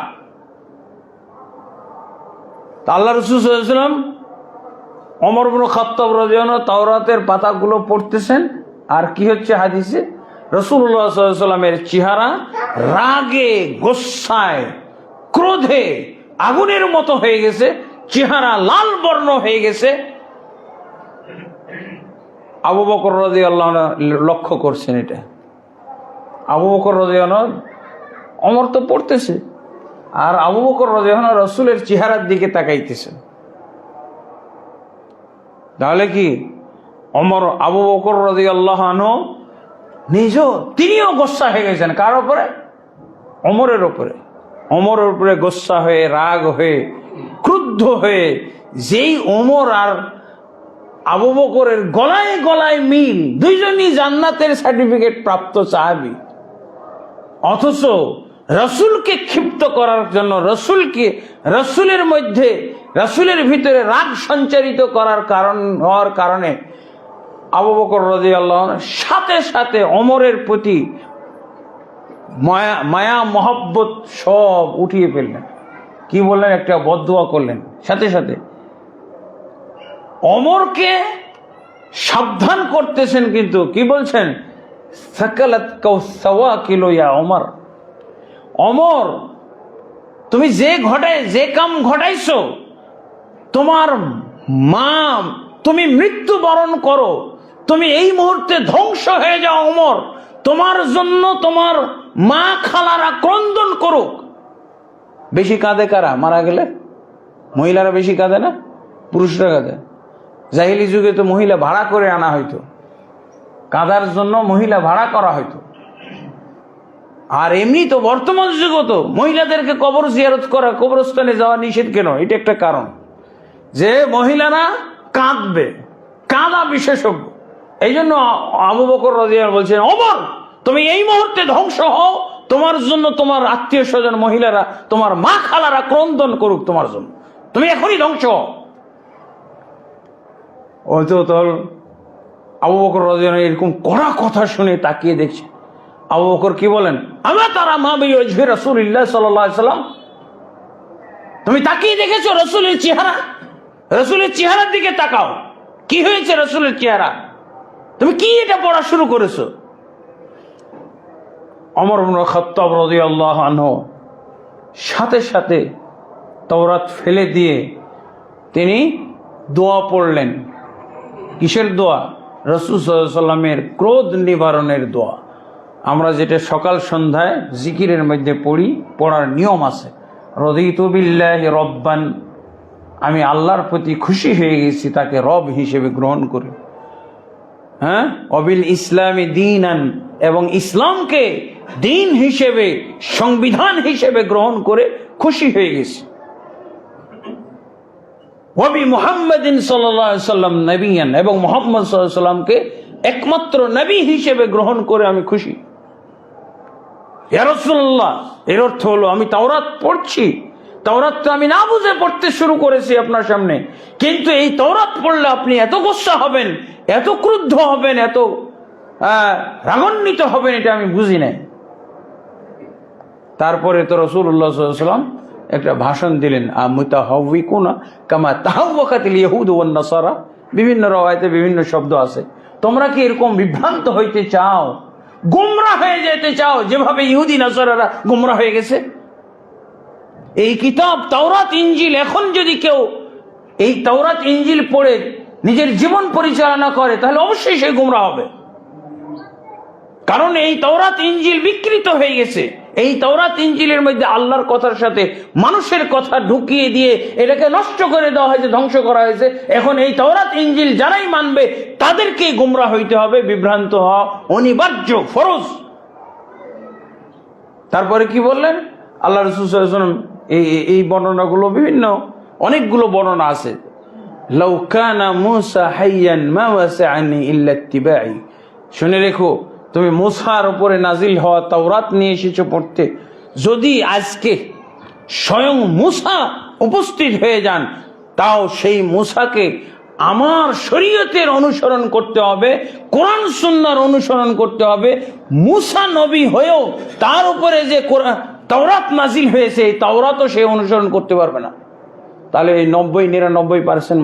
আল্লাহ রাসূল সাল্লাল্লাহু আলাইহি ওয়াসাল্লাম ওমর ইবনে খাত্তাব রাদিয়াল্লাহু আনহু তাওরাতের পাতাগুলো পড়তেছেন। আর কি হচ্ছে হাদিসে? রাসূলুল্লাহ সাল্লাল্লাহু আলাইহি ওয়াসাল্লামের চেহারা রাগে, গোসায়, ক্রোধে আগুনের মতো হয়ে গেছে, চেহারা লাল বর্ণ হয়ে গেছে। আবু বকর রাদিয়াল্লাহু আনহু লক্ষ্য করছেন এটা। আবু বকর রাদিয়াল্লাহু আনহু, ওমর তো পড়তেছে আর আবু বকর রাদিয়াল্লাহু আনহু রাসূলের চেহারার দিকে তাকাইতেছেন। তাহলে কি আবু বকর রাদিয়াল্লাহু আনহু তিনিও গোসা হয়ে গেছেন। কার উপরে? ওমরের উপরে। ওমরের উপরে গোসা হয়ে, রাগ হয়ে, ক্রুদ্ধ হয়ে, যেই ওমর আর আবু বকরের গলায় গলায় মিল, দুইজনই জান্নাতের সার্টিফিকেট প্রাপ্ত সাহাবী। অথচ রাসূলকে ক্ষিপ্ত করার জন্য, রাসূলের ভিতরে রাগ সঞ্চারিত হওয়ার কারণে আবু বকর রাদিয়াল্লাহু আনহু সাথে সাথে ওমরের প্রতি মায়া মহব্বত সব উঠিয়ে ফেললেন। কি বললেন? একটা বদদুয়া করলেন। সাথে সাথে ওমরকে সাবধান করতেছেন, কিন্তু কি বলছেন? সাকালাত কাউসাওয়াকিল ইয়া ওমর, ওমর তুমি যে কাম ঘটাইছো, তোমার মা, তুমি মৃত্যুবরণ করো, তুমি এই মুহূর্তে ধ্বংস হয়ে যাও ওমর, তোমার জন্য তোমার মা খালারা ক্রন্দন করুক। বেশি কাঁদে কারা মারা গেলে? মহিলারা বেশি কাঁদে না, পুরুষরা কাঁদে? জাহিলি যুগে তো মহিলা ভাড়া করে আনা হইতো, কাঁদার জন্য মহিলা ভাড়া করা হইতো। আর এমনি তো বর্তমান যুগে তো মহিলাদেরকে কবর জিয়ারত করা, কবরস্থানে যাওয়া নিষেধ কেন? এটা একটা কারণ যে মহিলারা কাঁদবে, কাঁদা বিশেষজ্ঞ। এই জন্য আবু বকর রাদিয়াল্লাহু বলছেন, ওমর তুমি এই মুহূর্তে ধ্বংস হও, তোমার জন্য তোমার আত্মীয় স্বজন মহিলারা, তোমার মা খালারা ক্রন্দন করুক তোমার জন্য, তুমি এখনই ধ্বংস হও। ওই তো আবু বকর রাদিয়াল্লাহু এরকম কড়া কথা শুনে তাকিয়ে দেখছে। আবু বকর কি বলেন? আমা তারা মা বিওয়াজহি রাসূলুল্লাহ সাল্লাল্লাহু আলাইহি সাল্লাম, তুমি তাকিয়ে দেখেছো রাসূলের চেহারা? রাসূলের চেহারার দিকে তাকাও, কি হয়েছে রাসূলের চেহারা? তুমি কি এটা পড়া শুরু করেছো? ওমর ইবনে খাত্তাব রাদিয়াল্লাহু আনহু সাথে সাথে তাওরাত ফেলে দিয়ে তিনি দোয়া পড়লেন। কিসের দোয়া? রাসূল সাল্লাল্লাহু আলাইহি সাল্লামের ক্রোধ নিবারণের দোয়া। আমরা যেটা সকাল সন্ধ্যায় জিকিরের মধ্যে পড়ি, পড়ার নিয়ম আছে। রদিতু বিল্লাহি রব্বান, আমি আল্লাহর প্রতি খুশি হয়ে গেছি তাকে রব হিসেবে গ্রহণ করে। হ্যাঁ, অবিল ইসলামী দীনান, এবং ইসলামকে দিন হিসেবে, সংবিধান হিসেবে গ্রহণ করে খুশি হয়ে গেছি। ওয়াবি মুহাম্মাদিন সাল্লাল্লাহু আলাইহি সাল্লাম নবিয়ান, এবং মুহাম্মদ সাল্লাল্লাহু আলাইহি সাল্লামকে একমাত্র নবী হিসেবে গ্রহণ করে আমি খুশি। ইয়া রাসূলুল্লাহ, এর অর্থ হলো আমি তাওরাত পড়ছি, তাওরাত তো আমি না বুঝে পড়তে শুরু করেছি আপনার সামনে, কিন্তু এই তাওরাত পড়লে আপনি এত গোসা হবেন, এত ক্রুদ্ধ হবেন, এত রাগান্বিত হবেন, এটা আমি বুঝি নাই। তারপরে তো রাসূলুল্লাহ সাল্লাল্লাহু আলাইহি সাল্লাম একটা ভাষণ দিলেন, মুতাহাউবিকুনা কামা তাহাওয়াকাতিল ইয়াহুদ ওয়ান নাসারা। বিভিন্ন রওয়ায়াতে বিভিন্ন শব্দ আছে। তোমরা কি এরকম বিভ্রান্ত হইতে চাও, গোমরা হয়ে যেতে চাও যেভাবে ইহুদি নাসারারা গোমরা হয়ে গেছে? এই কিতাব তাওরাত ইনজিল, এখন যদি কেউ এই তাওরাত ইনজিল পড়ে নিজের জীবন পরিচালনা করে তাহলে অবশ্যই সে গোমরা হবে। কারণ এই তাওরাত ইনজিল বিকৃত হয়ে গেছে। এই তাওরাত ইনজিলের মধ্যে আল্লাহর কথার সাথে মানুষের কথা ঢুকিয়ে দিয়ে এটাকে নষ্ট করে দেওয়া হয়েছে, ধ্বংস করা হয়েছে। এখন এই তাওরাত ইনজিল যারাই মানবে তাদেরকে গোমরা হইতে হবে, বিভ্রান্ত হওয়া অনিবার্য, ফরজ। তারপরে কি বললেন? আল্লাহ রাসূল সাল্লাল্লাহু আলাইহি ওয়াসাল্লাম এই বর্ণনাগুলো বিভিন্ন, অনেকগুলো বর্ণনা আছে। লাউ কানা মূসা হাইয়ান মা ওয়াসাআনি ইল্লা ইত্তিবাই। শুনে রেখো, তুমি মূসার উপরে নাজিল হওয়া তাওরাত নিয়ে এসেছো পড়তে, যদি আজকে স্বয়ং মূসা উপস্থিত হয়ে যান, তাও সেই মূসাকে আমার শরীয়তের অনুসরণ করতে হবে, কোরআন সুন্নাহর অনুসরণ করতে হবে। মূসা নবী হয়েও তার উপরে যে তাওরাত নাজিল হয়েছে, এই তাওরাতও সে অনুসরণ করতে পারবে না। তাহলে এই 90-99%,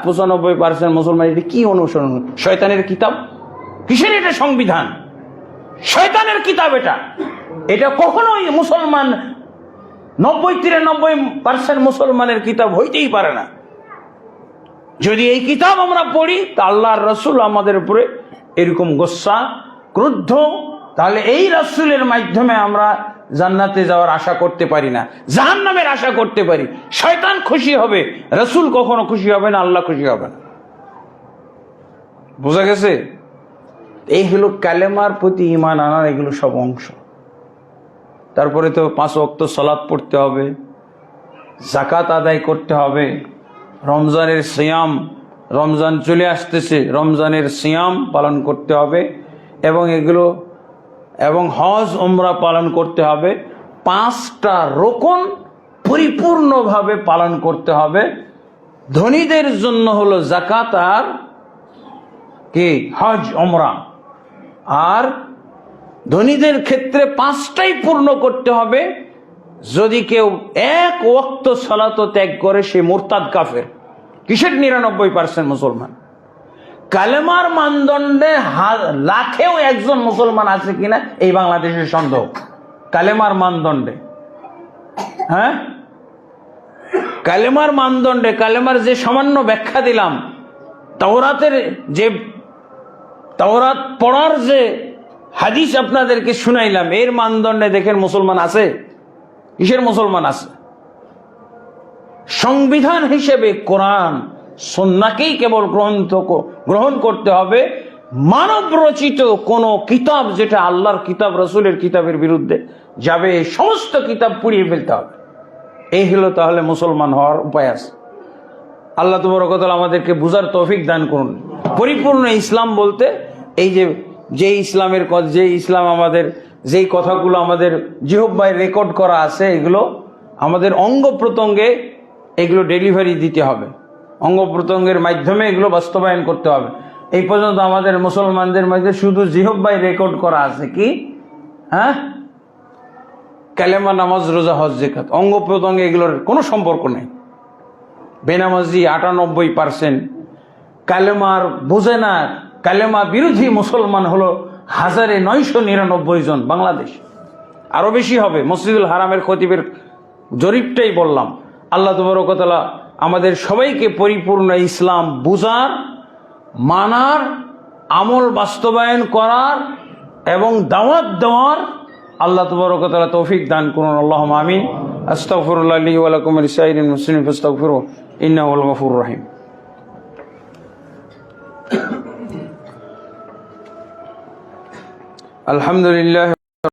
95% মুসলমান এটা কি অনুসরণ? শয়তানের কিতাব। কিসের এটা সংবিধান? শয়তানের কিতাব এটা। এটা কখনোই মুসলমান 90-93% মুসলমানের কিতাব হইতেই পারে না। যদি এই কিতাব আমরা পড়ি তা আল্লাহর রাসূল আমাদের উপরে এরকম গোসা, ক্রুদ্ধ, তাহলে এই রাসূলের মাধ্যমে আমরা জান্নাতে যাওয়ার আশা করতে পারি না, জাহান্নামের আশা করতে পারি। শয়তান খুশি হবে, রাসূল কখনো খুশি হবে না, আল্লাহ খুশি হবে না। বোঝা গেছে? এই হলো কালেমার প্রতি ঈমান আনার এগুলো সব অংশ। তারপরে তো 5 ওয়াক্ত সালাত পড়তে হবে, যাকাত আদায় করতে হবে, রমজানের সিয়াম, রমজান চলে আসতেছে, রমজানের সিয়াম পালন করতে হবে, এবং হজ উমরা পালন করতে হবে। 5টা রোকন পরিপূর্ণভাবে পালন করতে হবে। ধনীদের জন্য হলো যাকাত আর কি হজ উমরা, আর ধনীদের ক্ষেত্রে 5টাই পূর্ণ করতে হবে। যদি কেউ এক ওয়াক্ত সালাত ত্যাগ করে সে মুরতাদ কাফের। কিসের 99% মুসলমান? কালেমার মানদণ্ডে লাখেও একজন মুসলমান আছে কিনা এই বাংলাদেশের সন্দেহ। কালেমার মানদণ্ডে, হ্যাঁ, কালেমার মানদণ্ডে, কালেমার যে সামান্য ব্যাখ্যা দিলাম, তাওরাতের যে তাওরাত পড়ার যে হাদিস আপনাদেরকে শুনাইলাম, এর মানদণ্ডে দেখেন মুসলমান আছে? কিসের মুসলমান আছে? সংবিধান হিসেবে কোরআন সুন্নাহকেই কেবল গ্রহণ করতে হবে। মানব রচিত কোন কিতাব যেটা আল্লাহর কিতাব, রাসূলের কিতাবের বিরুদ্ধে যাবে, এই সমস্ত কিতাব পুড়িয়ে ফেলতে হবে। এই হলো তাহলে মুসলমান হওয়ার উপায় আছে। আল্লাহ তাবারক ওয়া তাআলা আমাদেরকে বুঝার তৌফিক দান করুন। পরিপূর্ণ ইসলাম বলতে এই যে ইসলামের কথা, যে ইসলাম আমাদের, যেই কথাগুলো আমাদের জিহ্বায় রেকর্ড করা আছে, এগুলো আমাদের অঙ্গ প্রত্যঙ্গে এগুলো ডেলিভারি দিতে হবে, অঙ্গ প্রত্যঙ্গের মাধ্যমে এগুলো বাস্তবায়ন করতে হবে। এই পর্যন্ত আমাদের মুসলমানদের মধ্যে শুধু জিহ্বায় রেকর্ড করা আছে কি, হ্যাঁ, কালেমা, নামাজ, রোজা, হজ, যাকাত, অঙ্গ প্রত্যঙ্গে এগুলোর কোনো সম্পর্ক নেই। বেনামাজি 98%, কালেমার বোঝে না, কালেমা বিরোধী মুসলমান হলো 1999 জন বাংলাদেশ, আরো বেশি হবে। মসজিদুল হারামের খতিবের জরিপটাই বললাম। আল্লাহ তাবারক ওয়া তাআলা আমাদের সবাইকে পরিপূর্ণ ইসলাম বুঝার, মানার, আমল বাস্তবায়ন করার এবং দাওয়াত দেওয়ার আল্লাহ তাবারক ওয়া তাআলা তৌফিক দান করুন। আল্লাহুম্মা আমিন। আস্তাগফিরুল্লাহ লি ওয়া লাকুম ওয়া লিসাইরিল মুসলিমিন ফাস্তাগফিরুহু ইন্নাহু হুয়াল গফুরুর রহিম। আলহামদুলিল্লাহ।